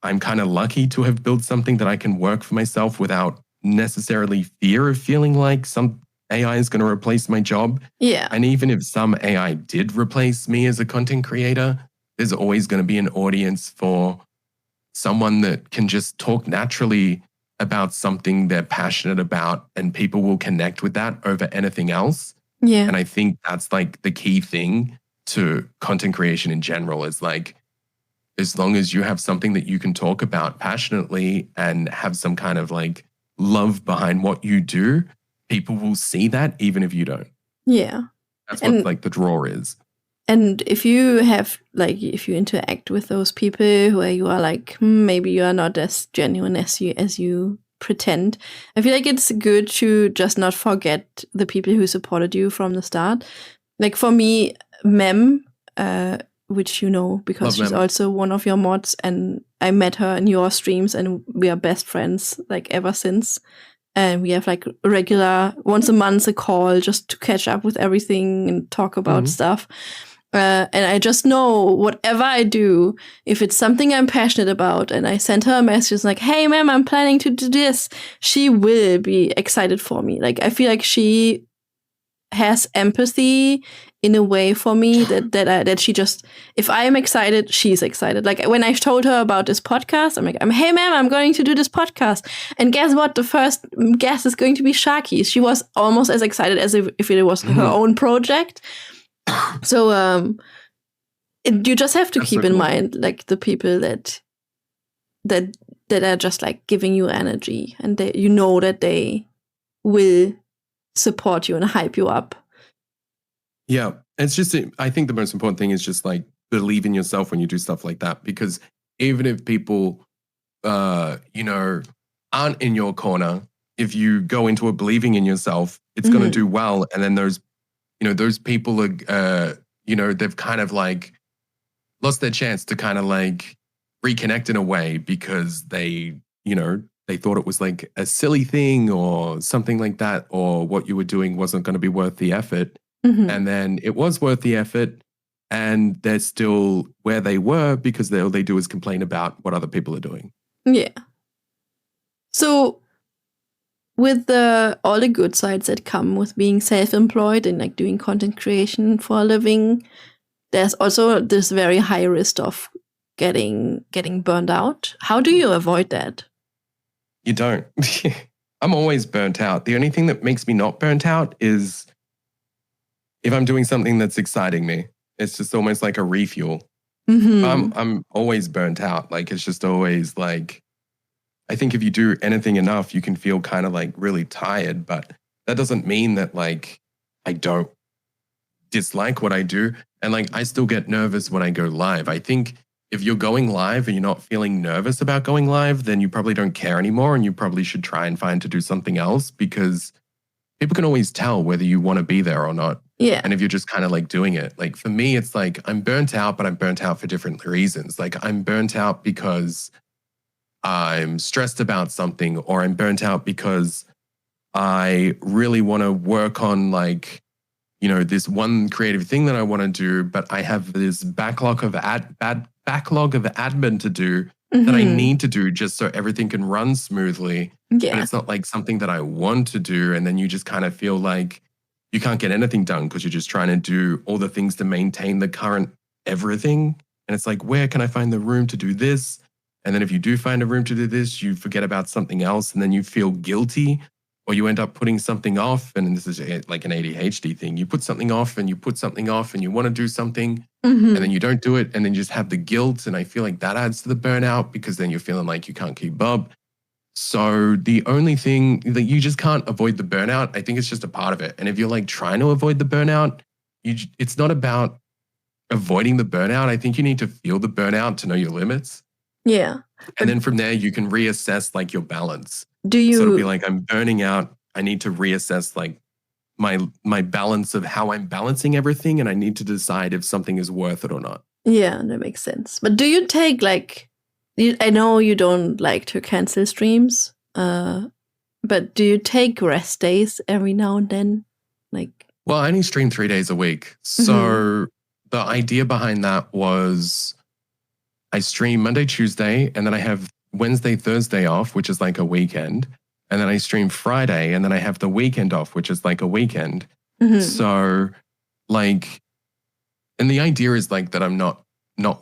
I'm kind of lucky to have built something that I can work for myself without necessarily fear of feeling like some AI is going to replace my job. Yeah. And even if some AI did replace me as a content creator, there's always going to be an audience for someone that can just talk naturally about something they're passionate about, and people will connect with that over anything else. Yeah. And I think that's like the key thing to content creation in general, is like, as long as you have something that you can talk about passionately and have some kind of like love behind what you do, people will see that even if you don't. Yeah. That's what like the draw is. And if you have like, if you interact with those people where you are like, maybe you are not as genuine as you pretend, I feel like it's good to just not forget the people who supported you from the start. Like for me, Mem, which you know because she's also one of your mods, and I met her in your streams and we are best friends like ever since. And we have like a regular once a month a call just to catch up with everything and talk about stuff. And I just know whatever I do, if it's something I'm passionate about, and I send her a message like, hey, ma'am, I'm planning to do this, she will be excited for me. Like, I feel like she has empathy in a way for me that she just, if I am excited, she's excited. Like when I told her about this podcast, I'm like, hey, ma'am, I'm going to do this podcast. And guess what? The first guest is going to be Sharkie. She was almost as excited as if it was her own project. So you just have to keep in mind like the people that are just like giving you energy, and that you know that they will support you and hype you up. Yeah, it's just, I think the most important thing is just like believe in yourself when you do stuff like that, because even if people you know, aren't in your corner, if you go into it believing in yourself, it's going to do well. And then those people are, you know, they've kind of like lost their chance to kind of like reconnect in a way, because they, you know, they thought it was like a silly thing or something like that, or what you were doing wasn't going to be worth the effort. And then it was worth the effort, and they're still where they were because all they do is complain about what other people are doing. Yeah. So with all the good sides that come with being self-employed and like doing content creation for a living, there's also this very high risk of getting burned out. How do you avoid that? You don't. I'm always burnt out. The only thing that makes me not burnt out is if I'm doing something that's exciting me. It's just almost like a refuel. Mm-hmm. I'm always burnt out. Like, it's just always like, I think if you do anything enough, you can feel kind of like really tired, but that doesn't mean that like I don't dislike what I do. And like, I still get nervous when I go live. I think if you're going live and you're not feeling nervous about going live, then you probably don't care anymore. And you probably should try and find to do something else, because people can always tell whether you want to be there or not. Yeah. And if you're just kind of like doing it, like for me, it's like I'm burnt out, but I'm burnt out for different reasons. Like I'm burnt out because I'm stressed about something, or I'm burnt out because I really want to work on like, you know, this one creative thing that I want to do, but I have this backlog of admin to do that I need to do just so everything can run smoothly. Yeah. But it's not like something that I want to do. And then you just kind of feel like you can't get anything done because you're just trying to do all the things to maintain the current everything. And it's like, where can I find the room to do this? And then if you do find a room to do this, you forget about something else, and then you feel guilty, or you end up putting something off. And this is like an ADHD thing. You put something off and you put something off and you want to do something, and then you don't do it, and then you just have the guilt. And I feel like that adds to the burnout, because then you're feeling like you can't keep up. So the only thing that you just can't avoid the burnout, I think it's just a part of it. And if you're like trying to avoid the burnout, it's not about avoiding the burnout. I think you need to feel the burnout to know your limits. Yeah. And then from there, you can reassess like your balance. Do you sort of be like, I'm burning out. I need to reassess like my balance of how I'm balancing everything. And I need to decide if something is worth it or not. Yeah, that makes sense. But do you take like, I know you don't like to cancel streams, but do you take rest days every now and then? Like, well, I only stream 3 days a week. So the idea behind that was I stream Monday, Tuesday, and then I have Wednesday, Thursday off, which is like a weekend. And then I stream Friday, and then I have the weekend off, which is like a weekend. So like, and the idea is like that I'm not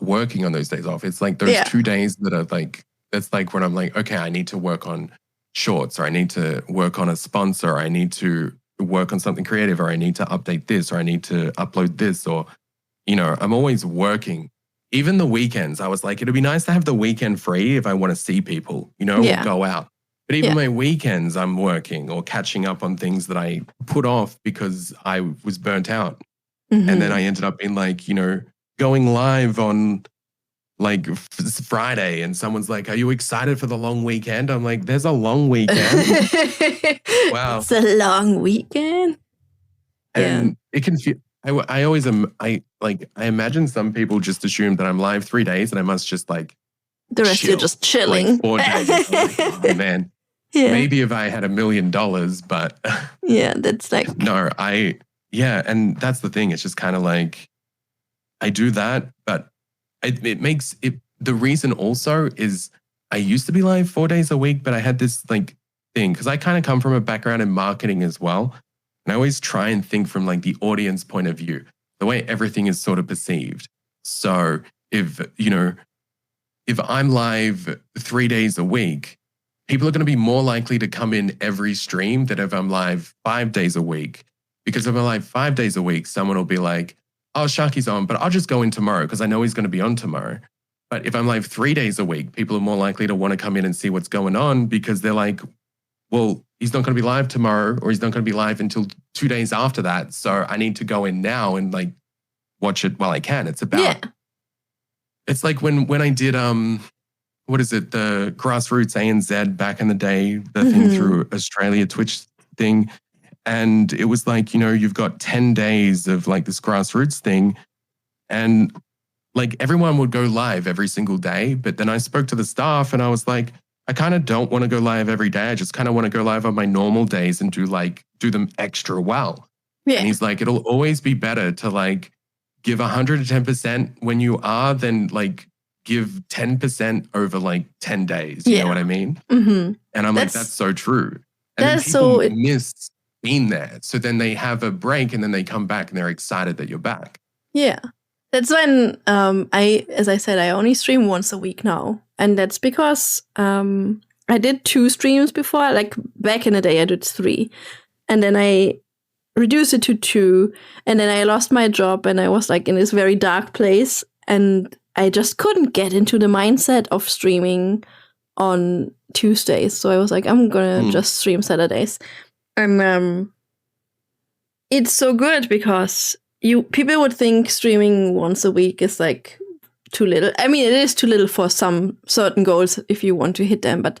working on those days off. It's like those 2 days that are like, that's like when I'm like, okay, I need to work on shorts, or I need to work on a sponsor, or I need to work on something creative, or I need to update this, or I need to upload this, or, you know, I'm always working. Even the weekends, I was like, it'd be nice to have the weekend free if I want to see people, you know, or go out. But even my weekends, I'm working or catching up on things that I put off because I was burnt out. And then I ended up being like, you know, going live on like Friday, and someone's like, are you excited for the long weekend? I'm like, there's a long weekend. Wow. It's a long weekend. And it can feel, I always am, I imagine some people just assume that I'm live 3 days and I must just like the rest you're just chilling. Like 4 days. Like, oh man. Yeah. Maybe if I had $1 million, but yeah, that's like no, and that's the thing. It's just kind of like I do that, but it makes it. The reason also is I used to be live 4 days a week, but I had this like thing because I kind of come from a background in marketing as well, and I always try and think from like the audience point of view, the way everything is sort of perceived. So if I'm live 3 days a week, people are going to be more likely to come in every stream than if I'm live 5 days a week. Because if I'm live 5 days a week, someone will be like, oh, Sharkie's on, but I'll just go in tomorrow because I know he's going to be on tomorrow. But if I'm live 3 days a week, people are more likely to want to come in and see what's going on because they're like, well, he's not going to be live tomorrow, or he's not going to be live until 2 days after that. So I need to go in now and like watch it while I can. It's about, it's like when I did, what is it? The Grassroots ANZ back in the day, the thing through Australia Twitch thing. And it was like, you've got 10 days of like this Grassroots thing. And like everyone would go live every single day. But then I spoke to the staff and I was like, I kind of don't want to go live every day. I just kind of want to go live on my normal days and do them extra well. Yeah. And he's like, it'll always be better to like give 110% when you are than like give 10% over like 10 days. You know what I mean? And I'm like, that's so true. And then That's people miss being there. So then they have a break and then they come back and they're excited that you're back. Yeah. That's when as I said, I only stream once a week now. And that's because I did 2 streams before. Like back in the day, I did 3. And then I reduced it to 2. And then I lost my job and I was like in this very dark place. And I just couldn't get into the mindset of streaming on Tuesdays. So I was like, I'm going to just stream Saturdays. And it's so good because people would think streaming once a week is like too little. I mean, it is too little for some certain goals if you want to hit them, but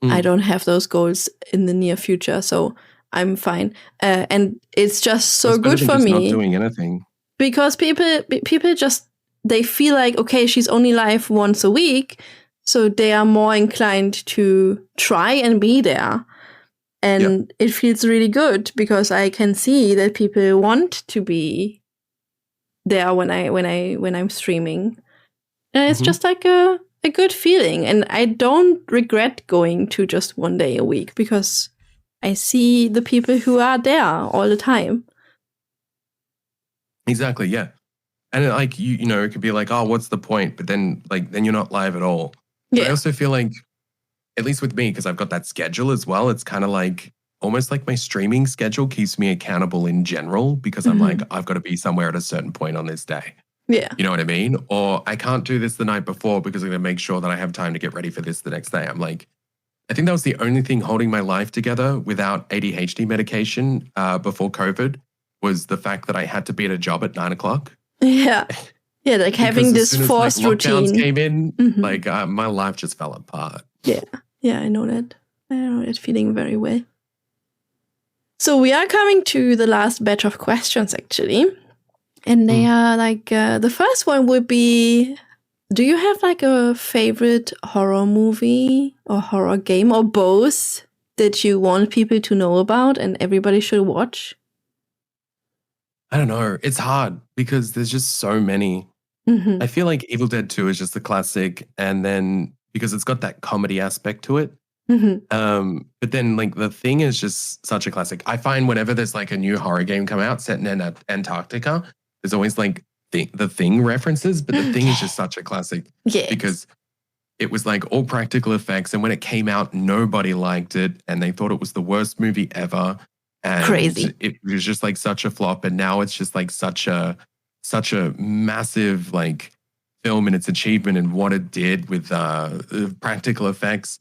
I don't have those goals in the near future, so I'm fine. And it's just so good for me. Not doing anything because people just they feel like, okay, she's only live once a week, so they are more inclined to try and be there. And it feels really good because I can see that people want to be there when I'm streaming. And it's just like a good feeling. And I don't regret going to just one day a week because I see the people who are there all the time. Exactly, yeah. And like you know, it could be like, oh, what's the point? But then then you're not live at all. Yeah. I also feel like, at least with me, because I've got that schedule as well, it's kind of like almost like my streaming schedule keeps me accountable in general because I'm like, I've got to be somewhere at a certain point on this day. Yeah. You know what I mean? Or I can't do this the night before because I'm going to make sure that I have time to get ready for this the next day. I'm like, I think that was the only thing holding my life together without ADHD medication before COVID was the fact that I had to be at a job at 9 o'clock. Yeah. Yeah, like having this forced routine. Lockdowns came in, my life just fell apart. Yeah. Yeah, I know that. I know that feeling very well. So we are coming to the last batch of questions, actually. And they are like, the first one would be, do you have like a favorite horror movie or horror game or both that you want people to know about and everybody should watch? I don't know. It's hard because there's just so many. I feel like Evil Dead 2 is just the classic. And then because it's got that comedy aspect to it. But then like The Thing is just such a classic. I find whenever there's like a new horror game come out set in Antarctica, there's always like the Thing references, but The Thing is just such a classic because it was like all practical effects. And when it came out, nobody liked it and they thought it was the worst movie ever. And crazy. It was just like such a flop. And now it's just like such a massive like film in its achievement and what it did with practical effects.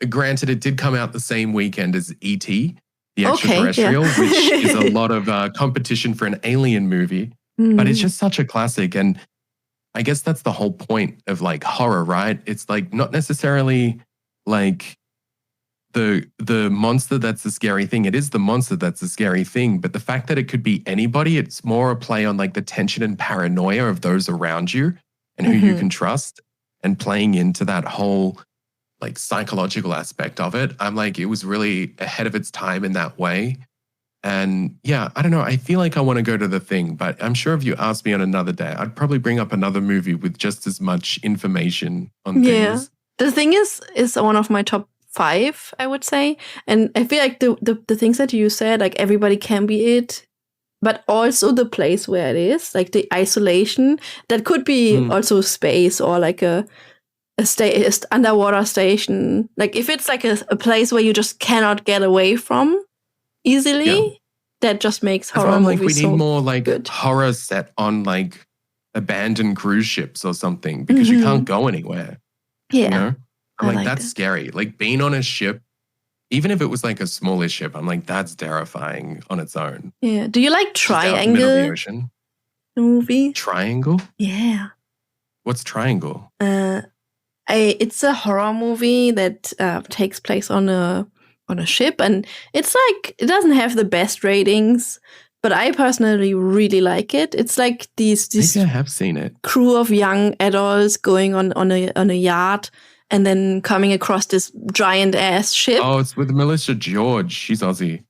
Granted, it did come out the same weekend as E.T., the extraterrestrial, which is a lot of competition for an alien movie. But it's just such a classic. And I guess that's the whole point of like horror, right? It's like not necessarily like the monster that's the scary thing. It is the monster that's the scary thing. But the fact that it could be anybody, it's more a play on like the tension and paranoia of those around you and who you can trust and playing into that whole like psychological aspect of it. I'm like, it was really ahead of its time in that way. And yeah, I don't know. I feel like I want to go to The Thing, but I'm sure if you asked me on another day, I'd probably bring up another movie with just as much information on things. The Thing is one of my top 5, I would say. And I feel like the things that you said, like everybody can be it, but also the place where it is, like the isolation, that could be also space or like a underwater station. Like if it's like a place where you just cannot get away from easily, that just makes horror movies like we need more like good. Horror set on like abandoned cruise ships or something because you can't go anywhere. Yeah. You know? I'm like, that's scary. Like being on a ship, even if it was like a smallish ship, I'm like, that's terrifying on its own. Yeah. Do you like Triangle? Middle of the ocean. The movie? Triangle? Yeah. What's Triangle? It's a horror movie that takes place on a ship, and it's like it doesn't have the best ratings, but I personally really like it. It's like these Maybe I have seen it. Crew of young adults going on a yacht and then coming across this giant ass ship. Oh, it's with Melissa George. She's Aussie.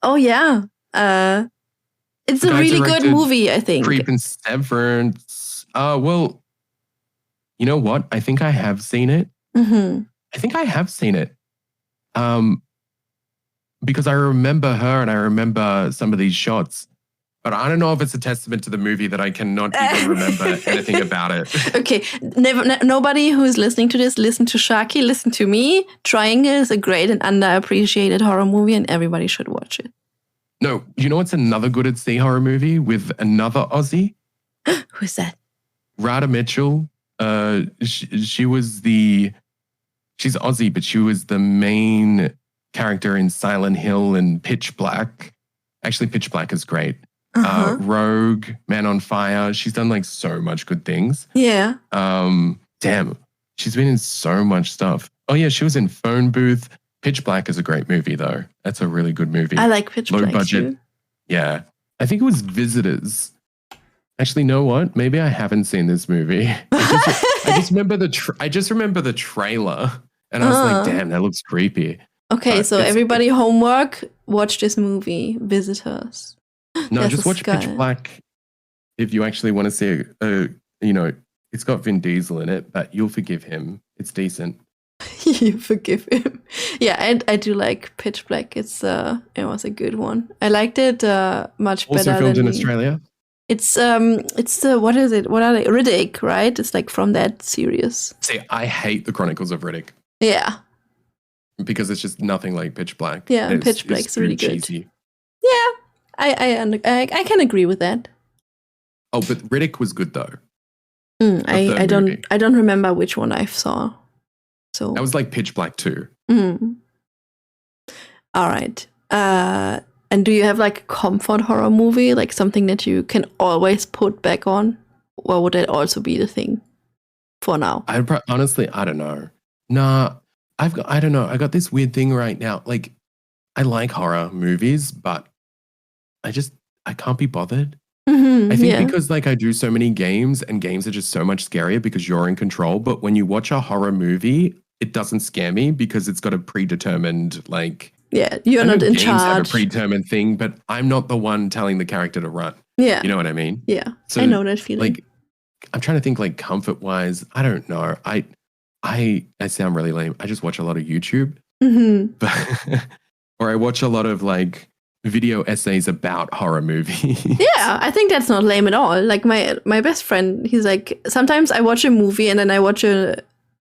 Oh yeah, it's a really good movie. I think. Creep and Severance. Well. You know what? I think I have seen it. I think I have seen it. because I remember her and I remember some of these shots. But I don't know if it's a testament to the movie that I cannot even remember anything about it. Okay, nobody who's listening to this, listen to Sharkie, listen to me. Triangle is a great and underappreciated horror movie, and everybody should watch it. No, you know what's another good at sea horror movie with another Aussie? Who's that? Rada Mitchell. She's Aussie, but she was the main character in Silent Hill and Pitch Black. Actually, Pitch Black is great. Rogue, Man on Fire. She's done like so much good things. Yeah. Damn. She's been in so much stuff. Oh yeah, she was in Phone Booth. Pitch Black is a great movie though. That's a really good movie. I like Pitch Black. Low budget. Too. Yeah. I think it was Visitors. Actually, know what? Maybe I haven't seen this movie. I just remember the trailer and I was like, damn, that looks creepy. Okay, but so everybody homework, watch this movie, Visitors. No, just watch Pitch Black if you actually want to see it's got Vin Diesel in it, but you'll forgive him. It's decent. You forgive him. Yeah, and I do like Pitch Black. It was a good one. I liked it much better. Also filmed in Australia? It's the, what is it? What are they? Riddick, right? It's like from that series. See, I hate the Chronicles of Riddick. Yeah. Because it's just nothing like Pitch Black. Yeah, Pitch Black's really cheesy. Good. Yeah. I can agree with that. Oh, but Riddick was good though. I don't remember which one I saw. So that was like Pitch Black too. All right. And do you have like a comfort horror movie, like something that you can always put back on, or would that also be the thing for now? Honestly, I don't know. Nah, I don't know. I got this weird thing right now. Like, I like horror movies, but I can't be bothered. I think because like I do so many games and games are just so much scarier because you're in control. But when you watch a horror movie, it doesn't scare me because it's got a predetermined like. Yeah, you're not in charge. Have a predetermined thing, but I'm not the one telling the character to run. Yeah. You know what I mean? Yeah. So, I know that feeling. Like, I'm trying to think like comfort wise. I don't know. I sound really lame. I just watch a lot of YouTube. Or I watch a lot of like video essays about horror movies. Yeah, I think that's not lame at all. Like my best friend, he's like, sometimes I watch a movie and then I watch a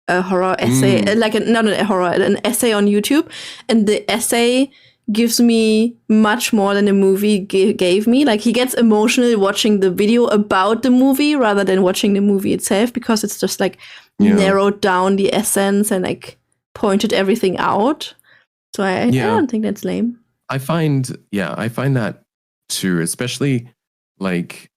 horror essay, not a horror, an essay on YouTube, and the essay gives me much more than the movie gave me. Like, he gets emotional watching the video about the movie rather than watching the movie itself, because it's just like narrowed down the essence and like pointed everything out. So I don't think that's lame. I find that too, especially like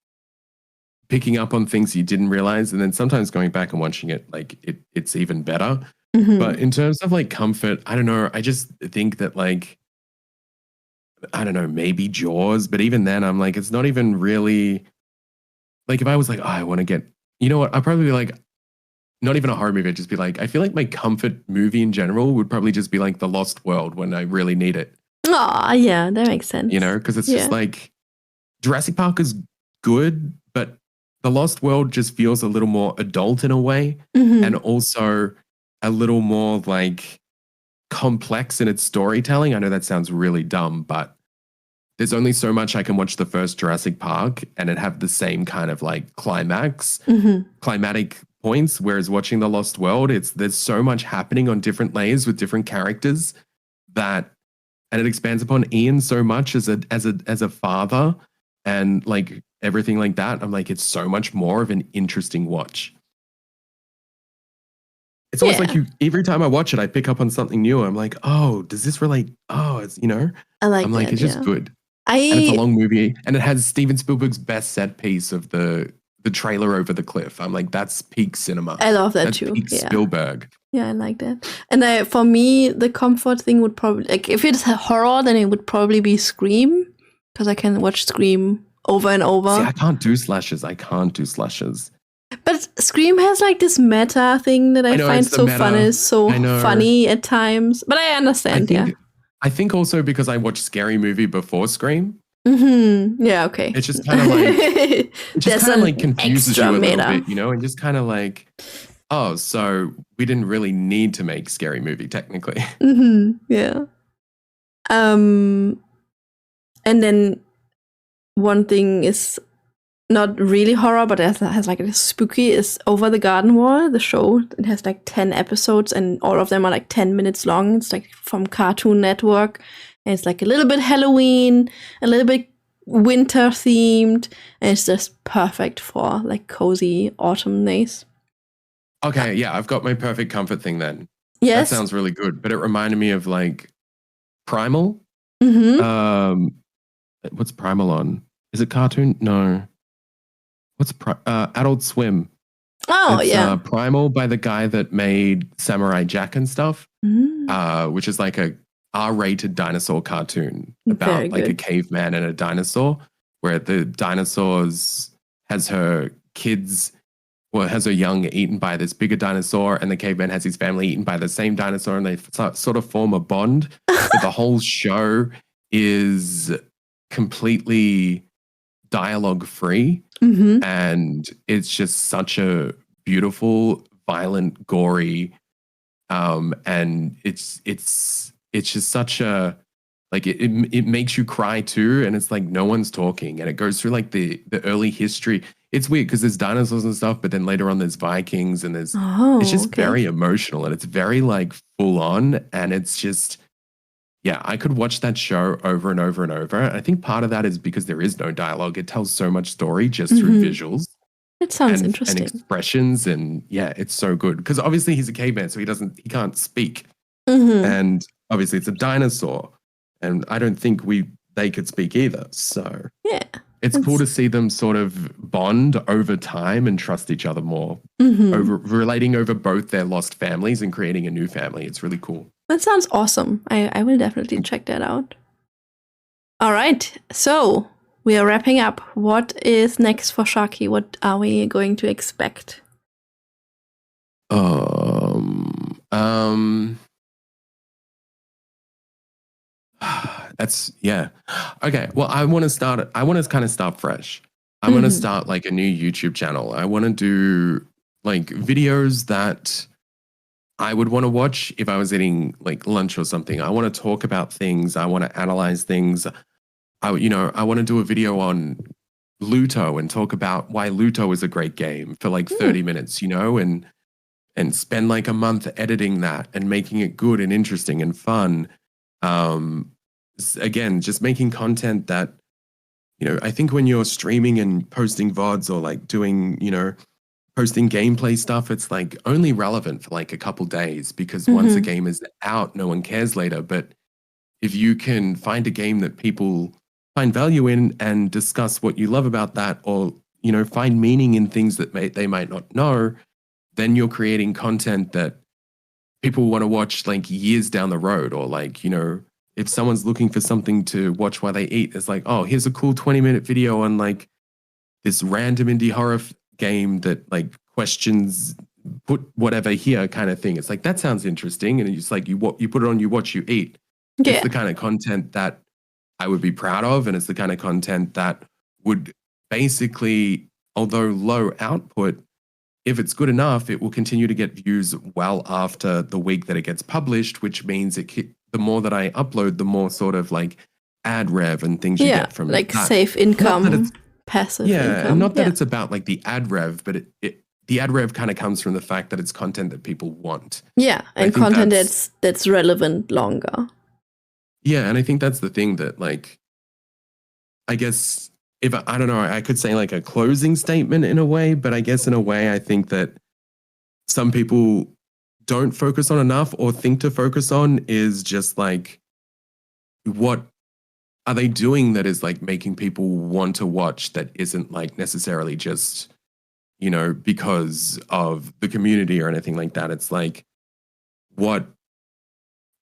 picking up on things you didn't realize, and then sometimes going back and watching it, like it's even better. But in terms of like comfort, I don't know. I just think that like, I don't know, maybe Jaws, but even then I'm like, it's not even really like, if I was like, oh, I want to get, you know what? I'd probably be like, not even a horror movie. I'd just be like, I feel like my comfort movie in general would probably just be like The Lost World when I really need it. Oh, yeah, that makes sense. You know, because it's just like Jurassic Park is good, but The Lost World just feels a little more adult in a way, and also a little more like complex in its storytelling. I know that sounds really dumb, but there's only so much I can watch the first Jurassic Park and it have the same kind of like climatic points, whereas watching The Lost World, there's so much happening on different layers with different characters and it expands upon Ian so much as a father and like everything like that. I'm like, it's so much more of an interesting watch. It's almost like every time I watch it, I pick up on something new. I'm like, oh, does this relate? Oh, it's, you know, I'm like, it's just good. And it's a long movie, and it has Steven Spielberg's best set piece of the trailer over the cliff. I'm like, that's peak cinema. I love that too. Peak Spielberg. Yeah, I like that. And for me, the comfort thing would probably, like, if it's a horror, then it would probably be Scream, because I can watch Scream over and over. See, I can't do slashes. But Scream has like this meta thing that I find so funny, funny at times. But I understand, I think also because I watched Scary Movie before Scream. Yeah, okay. It's just kind of like, confuses you a little bit, you know, and just kind of like, oh, so we didn't really need to make Scary Movie technically. Yeah. And then one thing is not really horror, but it has like a spooky, is Over the Garden Wall, the show. It has like 10 episodes and all of them are like 10 minutes long. It's like from Cartoon Network. And it's like a little bit Halloween, a little bit winter themed, and it's just perfect for like cozy autumn days. Okay, yeah, I've got my perfect comfort thing then. Yes. That sounds really good, but it reminded me of like Primal. Mm-hmm. What's Primal on? Is it cartoon? No. What's Adult Swim? Oh, it's, yeah. Primal by the guy that made Samurai Jack and stuff, Mm. which is like a R-rated dinosaur cartoon Very about like a good. caveman and a dinosaur, where the dinosaurs has her kids, well, has her young eaten by this bigger dinosaur, and the caveman has his family eaten by the same dinosaur, and they sort of form a bond. But the whole show is completely dialogue free. Mm-hmm. And it's just such a beautiful, violent, gory, and it's just such a, like, it makes you cry too, and it's like no one's talking, and it goes through like the early history. It's weird because there's dinosaurs and stuff, but then later on there's Vikings, and it's just okay. very emotional, and it's very like full on, and it's just, yeah, I could watch that show over and over and over. I think part of that is because there is no dialogue. It tells so much story just through visuals. It sounds and interesting. expressions, and yeah, it's so good because obviously he's a caveman, so he can't speak, Mm-hmm. and obviously it's a dinosaur, and I don't think they could speak either. So Yeah, it's cool to see them sort of bond over time and trust each other more, over relating over both their lost families and creating a new family. It's really cool. That sounds awesome. I will definitely check that out. All right, so we are wrapping up. What is next for Sharkie? What are we going to expect? That's, yeah. Okay, well, I want to kind of start fresh. I want to start like a new YouTube channel. I want to do like videos that I would want to watch if I was eating like lunch or something. I want to talk about things. I want to analyze things. I want to do a video on Luto and talk about why Luto is a great game for like 30 minutes, and spend like a month editing that and making it good and interesting and fun. Again, just making content that, I think when you're streaming and posting VODs or like doing, posting gameplay stuff, it's like only relevant for like a couple days because once a game is out, no one cares later. But if you can find a game that people find value in and discuss what you love about that, or, find meaning in things that they might not know, then you're creating content that people want to watch like years down the road, or like, if someone's looking for something to watch while they eat, it's like, oh, here's a cool 20-minute video on like this random indie horror game that like questions, put whatever here kind of thing. It's like, that sounds interesting. And it's like, you put it on, you watch, you eat. Yeah. It's the kind of content that I would be proud of. And it's the kind of content that would basically, although low output, if it's good enough, it will continue to get views well after the week that it gets published, which means the more that I upload, the more sort of like ad rev and things you get from like that. safe income, passive income. And not that it's about like the ad rev, but the ad rev kind of comes from the fact that it's content that people want. Yeah, and content that's relevant longer. Yeah, and I think that's the thing that, like, I guess, if I don't know, I could say like a closing statement in a way, but I guess in a way I think that some people don't focus on enough or think to focus on is just like, what are they doing that is like making people want to watch, that isn't like necessarily just, because of the community or anything like that. It's like, what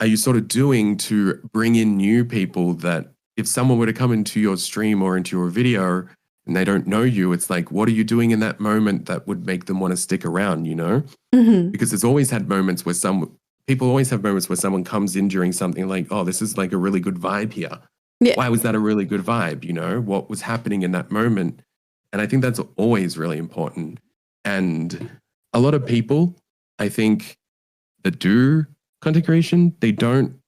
are you sort of doing to bring in new people that if someone were to come into your stream or into your video and they don't know you, it's like, what are you doing in that moment that would make them want to stick around, Because there's always had moments where people always have moments where someone comes in during something like, oh, this is like a really good vibe here. Yeah. Why was that a really good vibe? What was happening in that moment? And I think that's always really important. And a lot of people, I think, that do content creation, they don't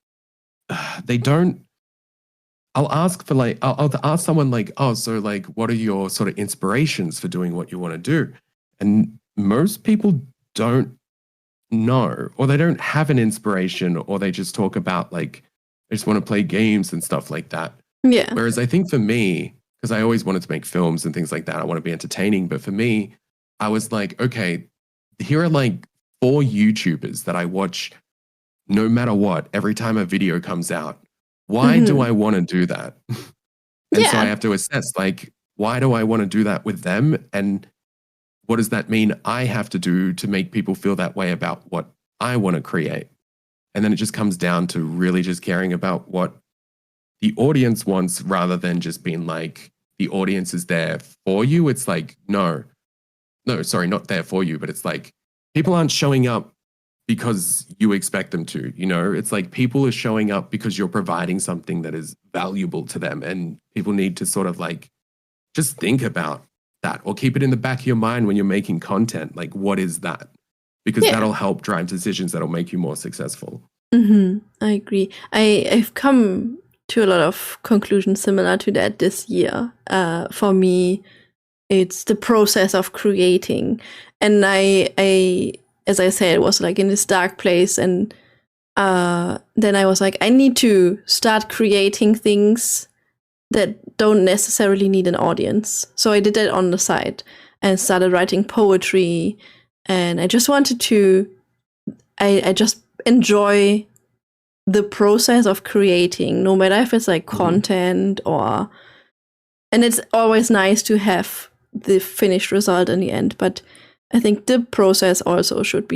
I'll ask for like, I'll ask someone like, oh, so like, what are your sort of inspirations for doing what you want to do? And most people don't know, or they don't have an inspiration, or they just talk about like, I just want to play games and stuff like that. Yeah. Whereas I think for me, because I always wanted to make films and things like that, I want to be entertaining. But for me, I was like, okay, here are like 4 YouTubers that I watch no matter what, every time a video comes out. Why do I want to do that? And so I have to assess, like, why do I want to do that with them? And what does that mean I have to do to make people feel that way about what I want to create? And then it just comes down to really just caring about what the audience wants rather than just being like, the audience is there for you. It's like, no, sorry, not there for you, but it's like people aren't showing up because you expect them to, you know, it's like people are showing up because you're providing something that is valuable to them. And people need to sort of like just think about that, or keep it in the back of your mind when you're making content. Like, what is that? Because that'll help drive decisions that'll make you more successful. I agree. I've come to a lot of conclusions similar to that this year. For me, it's the process of creating. And I as I said, it was like in this dark place. And then I was like, I need to start creating things that don't necessarily need an audience. So I did that on the side and started writing poetry. And I just wanted to, I just enjoy the process of creating, no matter if it's like content or, and it's always nice to have the finished result in the end. But I think the process also should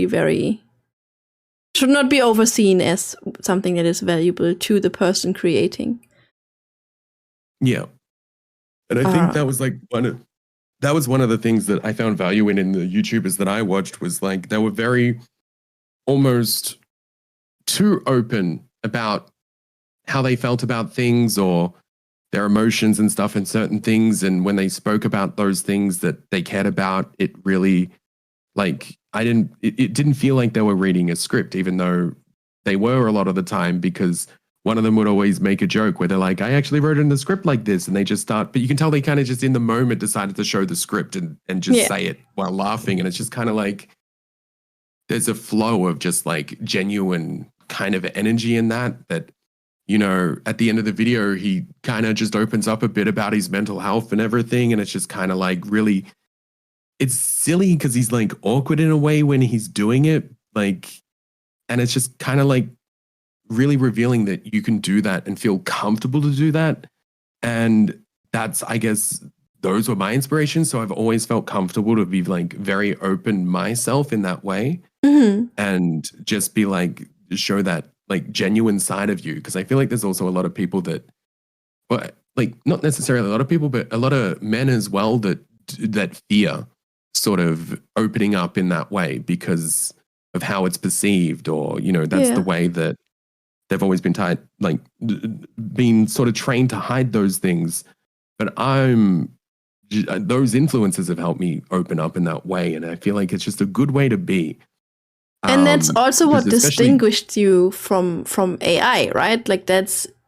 not be overseen as something that is valuable to the person creating. Yeah. And I think that was like one of the things that I found value in the YouTubers that I watched, was like they were very almost too open about how they felt about things or their emotions and stuff in certain things. And when they spoke about those things that they cared about, it really, like, it didn't feel like they were reading a script, even though they were a lot of the time, because one of them would always make a joke where they're like, I actually wrote it in the script like this. And they just start, but you can tell they kind of just in the moment decided to show the script and just say it while laughing. And it's just kind of like, there's a flow of just like genuine kind of energy in that, you know, at the end of the video, he kind of just opens up a bit about his mental health and everything. And it's just kind of like really, it's silly because he's like awkward in a way when he's doing it. Like, and it's just kind of like really revealing that you can do that and feel comfortable to do that. And that's, I guess, those were my inspirations. So I've always felt comfortable to be like very open myself in that way, and just be like, show that like genuine side of you. Because I feel like there's also a lot of people that, well, like not necessarily a lot of people, but a lot of men as well that fear sort of opening up in that way because of how it's perceived, or, you know, that's the way that they've always been been sort of trained to hide those things. But those influences have helped me open up in that way. And I feel like it's just a good way to be. And that's also what distinguished you from AI, right? Like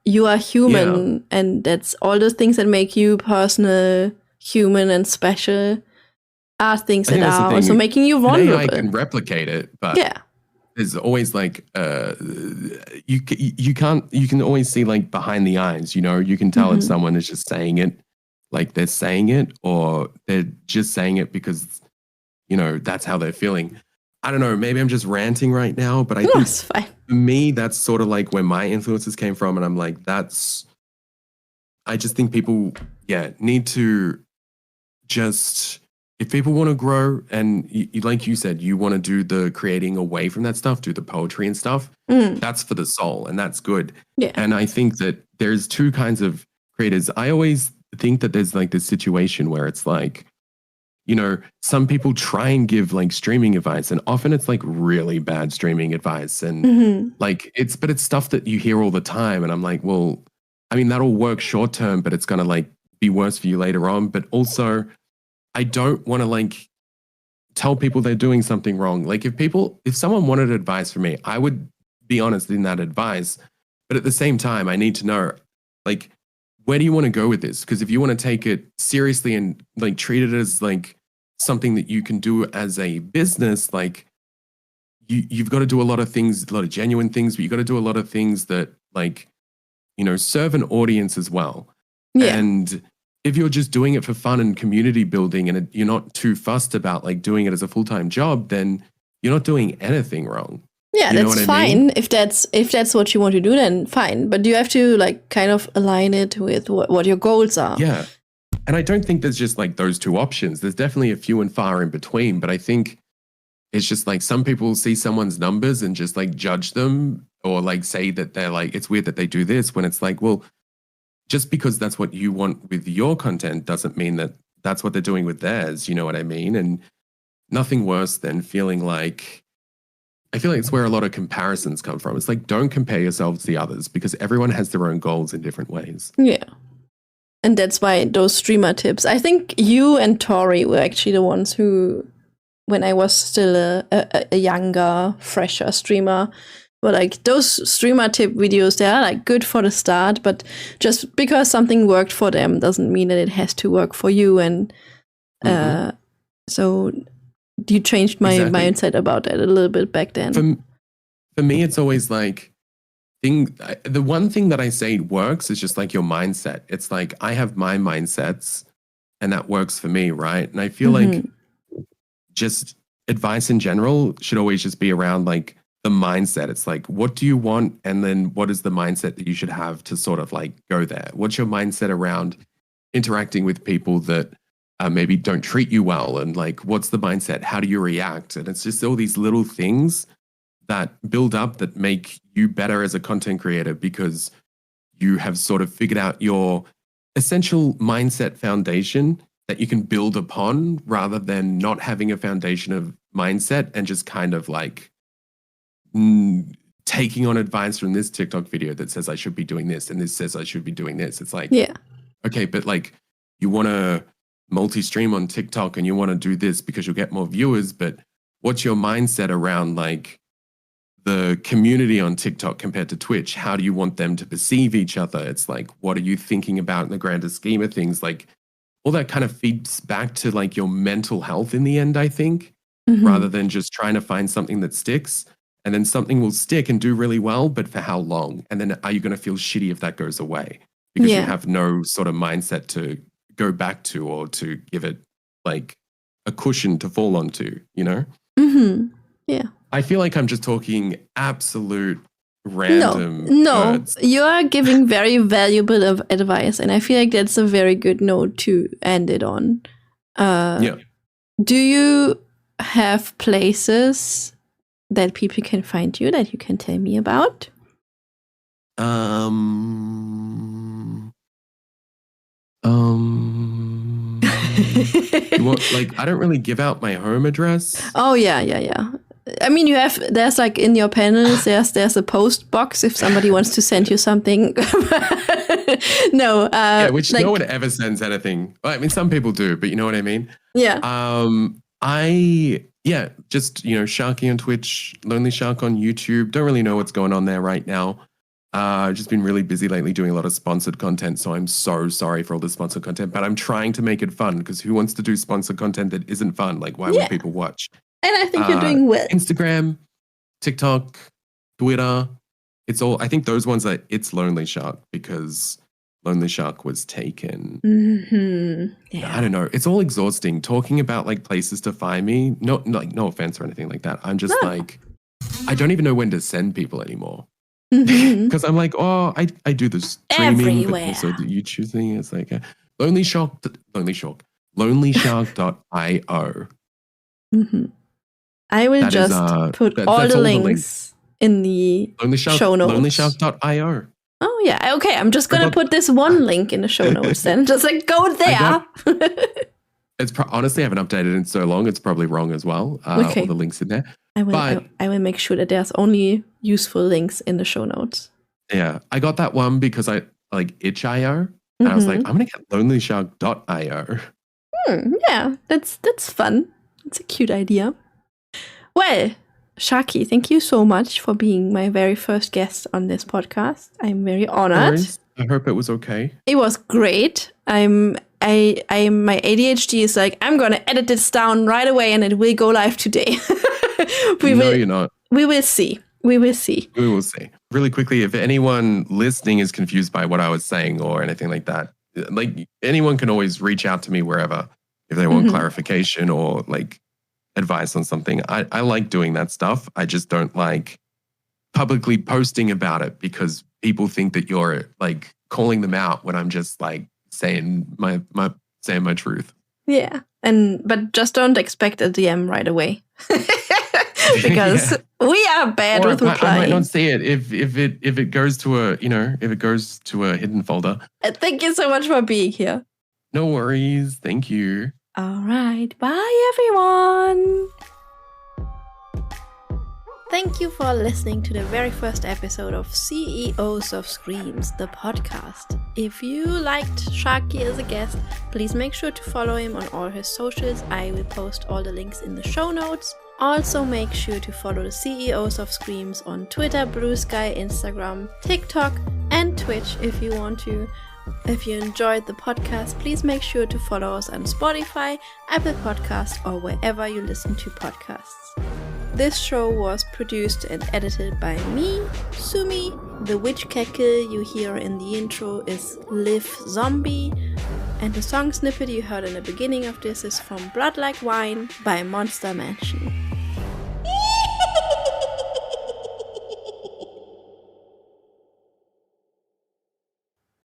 you are human, and that's all those things that make you personal, human, and special are things that are also making you vulnerable. AI can replicate it, but there's always like you can always see like behind the eyes, you know, you can tell if someone is just saying it like they're saying it, or they're just saying it because, you know, that's how they're feeling. I don't know, maybe I'm just ranting right now, but I think for me, that's sort of like where my influences came from. And I'm like, I just think people, need to just, if people want to grow and like you said, you want to do the creating away from that stuff, do the poetry and stuff, that's for the soul and that's good. Yeah. And I think that there's two kinds of creators. I always think that there's like this situation where it's like, you know, some people try and give like streaming advice, and often it's like really bad streaming advice. And like, it's stuff that you hear all the time. And I'm like, well, I mean, that'll work short term, but it's going to like be worse for you later on. But also, I don't want to like tell people they're doing something wrong. Like if someone wanted advice from me, I would be honest in that advice. But at the same time, I need to know, like, where do you want to go with this? Because if you want to take it seriously and like treat it as like something that you can do as a business, like you've got to do a lot of things, a lot of genuine things, but you've got to do a lot of things that like, you know, serve an audience as well. Yeah. And if you're just doing it for fun and community building and you're not too fussed about like doing it as a full-time job, then you're not doing anything wrong. Yeah, that's fine. If that's what you want to do, then fine. But you have to like kind of align it with what your goals are. Yeah. And I don't think there's just like those two options. There's definitely a few and far in between. But I think it's just like some people see someone's numbers and just like judge them or like say that they're like, it's weird that they do this, when it's like, well, just because that's what you want with your content doesn't mean that that's what they're doing with theirs. You know what I mean? And nothing worse than feeling like, I feel like it's where a lot of comparisons come from. It's like, don't compare yourself to the others because everyone has their own goals in different ways. Yeah. And that's why those streamer tips, I think you and Tori were actually the ones who, when I was still a younger, fresher streamer, were like, those streamer tip videos, they are like good for the start, but just because something worked for them doesn't mean that it has to work for you. And so you changed my mindset about that a little bit back then. For me, it's always like, the one thing that I say works is just like your mindset. It's like, I have my mindsets and that works for me, right? And I feel like just advice in general should always just be around like the mindset. It's like, what do you want? And then what is the mindset that you should have to sort of like go there? What's your mindset around interacting with people that maybe don't treat you well? And like, what's the mindset? How do you react? And it's just all these little things that build up that make you better as a content creator because you have sort of figured out your essential mindset foundation that you can build upon, rather than not having a foundation of mindset and just kind of like taking on advice from this TikTok video that says I should be doing this and this says I should be doing this. It's like, yeah, okay, but like you want to multi-stream on TikTok and you want to do this because you'll get more viewers, but what's your mindset around like the community on TikTok compared to Twitch? How do you want them to perceive each other? It's like, what are you thinking about in the grander scheme of things? Like all that kind of feeds back to like your mental health in the end, I think, rather than just trying to find something that sticks. And then something will stick and do really well, but for how long? And then are you going to feel shitty if that goes away? Because you have no sort of mindset to go back to or to give it like a cushion to fall onto, you know? Yeah. I feel like I'm just talking absolute random words. You are giving very valuable advice, and I feel like that's a very good note to end it on. Do you have places that people can find you that you can tell me about? Like, I don't really give out my home address. Oh yeah. I mean, there's like in your panels, there's a post box if somebody wants to send you something. No, which like, no one ever sends anything. Well, I mean, some people do, but you know what I mean? Yeah. Just, you know, Sharkie on Twitch, Lonely Shark on YouTube. Don't really know what's going on there right now. I've just been really busy lately doing a lot of sponsored content, so I'm so sorry for all the sponsored content, but I'm trying to make it fun, because who wants to do sponsored content that isn't fun? Like, why would people watch? And I think you're doing well. Instagram, TikTok, Twitter, it's all, I think those ones are, it's Lonely Shark, because Lonely Shark was taken. I don't know. It's all exhausting talking about like places to find me. No offense or anything like that. I'm just like, I don't even know when to send people anymore. Because I'm like, oh, I do the streaming, everywhere. But also the YouTube thing. It's like Lonely Shark, lonelyshark.io. I will just put all the links in the show notes. Lonelyshark.io. Oh yeah, okay. I'm just gonna put this one link in the show notes then. Just like go there. Honestly, I haven't updated in so long. It's probably wrong as well. All the links in there. I will make sure that there's only useful links in the show notes. Yeah, I got that one because I like itch.io, and I was like, I'm gonna get lonelyshark.io. Yeah, that's fun. It's a cute idea. Well, Sharkie, thank you so much for being my very first guest on this podcast. I'm very honored. I hope it was okay. It was great. My ADHD is like, I'm gonna edit this down right away and it will go live today. You're not. We will see. We will see. We will see. Really quickly, if anyone listening is confused by what I was saying or anything like that, like anyone can always reach out to me wherever if they want clarification or like advice on something. I like doing that stuff. I just don't like publicly posting about it because people think that you're like calling them out when I'm just like saying my truth. Yeah. But just don't expect a DM right away. Because we are bad with replying. I might not see it if it goes to a hidden folder. Thank you so much for being here. No worries. Thank you. All right. Bye, everyone. Thank you for listening to the very first episode of CEOs of Screams, the podcast. If you liked Sharkie as a guest, please make sure to follow him on all his socials. I will post all the links in the show notes. Also make sure to follow the CEOs of Screams on Twitter, Blue Sky, Instagram, TikTok, and Twitch if you want to. If you enjoyed the podcast, please make sure to follow us on Spotify, Apple Podcasts, or wherever you listen to podcasts. This show was produced and edited by me, Sumi. The witch cackle you hear in the intro is Live Zombie. And the song snippet you heard in the beginning of this is from Blood Like Wine by Monster Mansion.